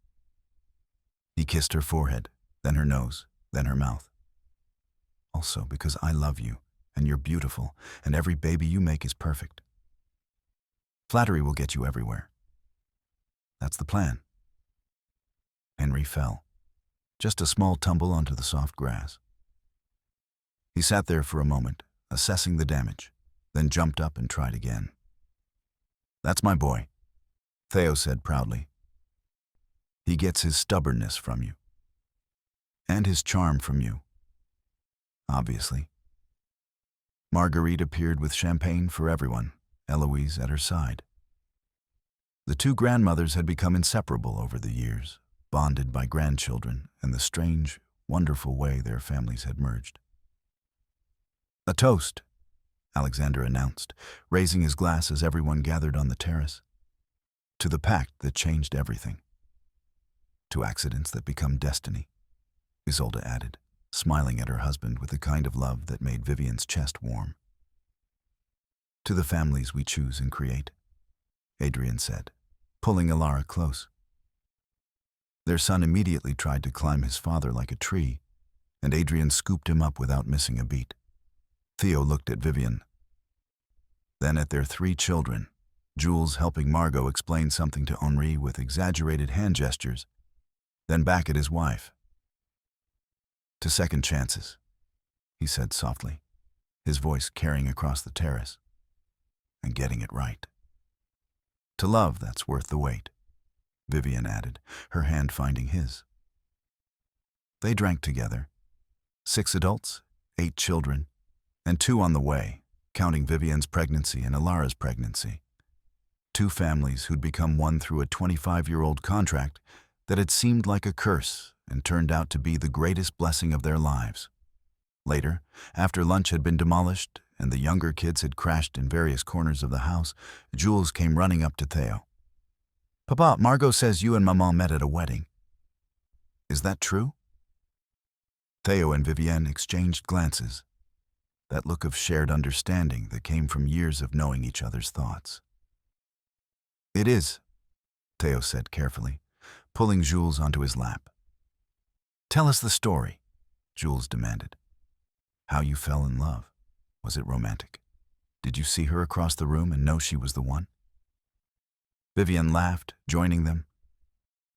He kissed her forehead, then her nose, then her mouth. Also because I love you, and you're beautiful, and every baby you make is perfect. Flattery will get you everywhere. That's the plan. Henri fell, just a small tumble onto the soft grass. He sat there for a moment, assessing the damage, then jumped up and tried again. That's my boy, Theo said proudly. He gets his stubbornness from you. And his charm from you. Obviously. Marguerite appeared with champagne for everyone, Eloise at her side. The 2 grandmothers had become inseparable over the years, bonded by grandchildren and the strange, wonderful way their families had merged. A toast, Alexander announced, raising his glass as everyone gathered on the terrace. To the pact that changed everything. To accidents that become destiny, Isolde added, smiling at her husband with the kind of love that made Vivienne's chest warm. To the families we choose and create, Adrian said, pulling Alara close. Their son immediately tried to climb his father like a tree, and Adrian scooped him up without missing a beat. Theo looked at Vivienne, then at their 3 children, Jules helping Margot explain something to Henri with exaggerated hand gestures, then back at his wife. To second chances, he said softly, his voice carrying across the terrace. And getting it right. To love that's worth the wait, Vivian added, her hand finding his. They drank together. 6 adults, 8 children, and 2 on the way, counting Vivian's pregnancy and Alara's pregnancy. 2 families who'd become one through a 25-year-old contract that had seemed like a curse and turned out to be the greatest blessing of their lives. Later, after lunch had been demolished and the younger kids had crashed in various corners of the house, Jules came running up to Theo. "Papa, Margot says you and Maman met at a wedding. Is that true?" Theo and Vivienne exchanged glances, that look of shared understanding that came from years of knowing each other's thoughts. "It is," Theo said carefully, pulling Jules onto his lap. "Tell us the story," Jules demanded. "How you fell in love. Was it romantic? Did you see her across the room and know she was the one?" Vivian laughed, joining them.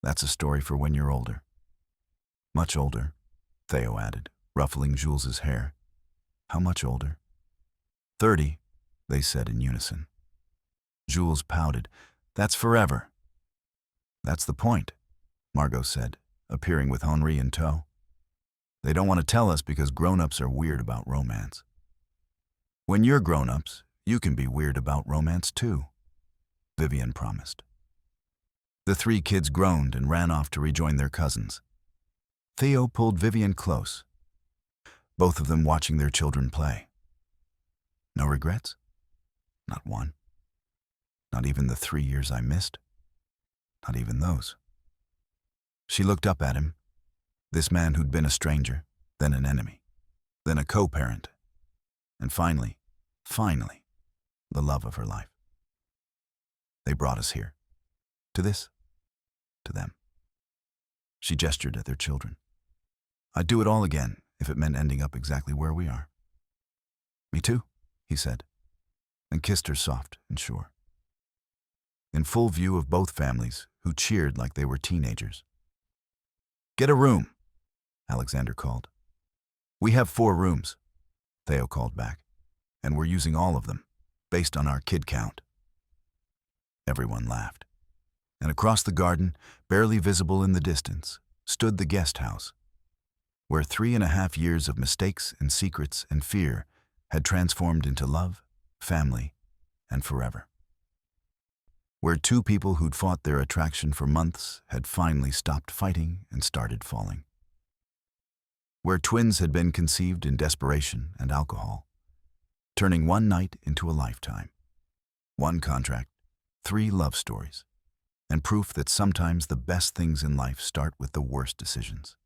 "That's a story for when you're older." "Much older," Theo added, ruffling Jules's hair. "How much older?" 30, they said in unison. Jules pouted. "That's forever." "That's the point," Margot said, appearing with Henri in tow. "They don't want to tell us because grown-ups are weird about romance." "When you're grown-ups, you can be weird about romance too," Vivian promised. The 3 kids groaned and ran off to rejoin their cousins. Theo pulled Vivian close, both of them watching their children play. "No regrets?" "Not one. Not even the 3 years I missed? Not even those." She looked up at him, this man who'd been a stranger, then an enemy, then a co-parent, and finally, the love of her life. "They brought us here. To this. To them." She gestured at their children. "I'd do it all again if it meant ending up exactly where we are." "Me too," he said, and kissed her soft and sure. In full view of both families, who cheered like they were teenagers. "Get a room," Alexander called. "We have 4 rooms," Theo called back, "and we're using all of them, based on our kid count." Everyone laughed. And across the garden, barely visible in the distance, stood the guest house, where 3.5 years of mistakes and secrets and fear had transformed into love, family, and forever. Where 2 people who'd fought their attraction for months had finally stopped fighting and started falling. Where twins had been conceived in desperation and alcohol, turning one night into a lifetime. 1 contract, 3 love stories, and proof that sometimes the best things in life start with the worst decisions.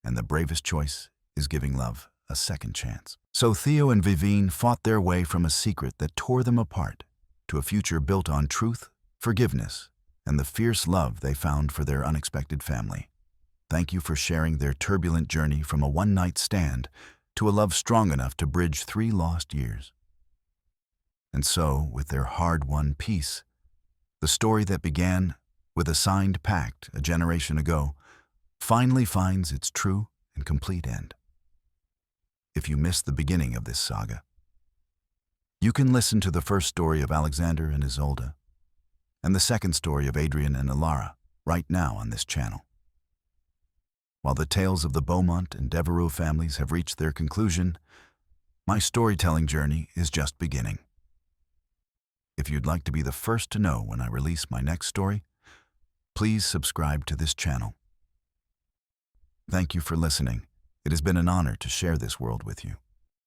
And the bravest choice is giving love a second chance. So Theo and Vivine fought their way from a secret that tore them apart to a future built on truth, forgiveness, and the fierce love they found for their unexpected family. Thank you for sharing their turbulent journey from a one-night stand to a love strong enough to bridge 3 lost years. And so, with their hard-won peace, the story that began with a signed pact a generation ago finally finds its true and complete end. If you missed the beginning of this saga, you can listen to the first story of Alexander and Isolde, and the second story of Adrian and Alara right now on this channel. While the tales of the Beaumont and Devereux families have reached their conclusion, my storytelling journey is just beginning. If you'd like to be the first to know when I release my next story, please subscribe to this channel. Thank you for listening. It has been an honor to share this world with you.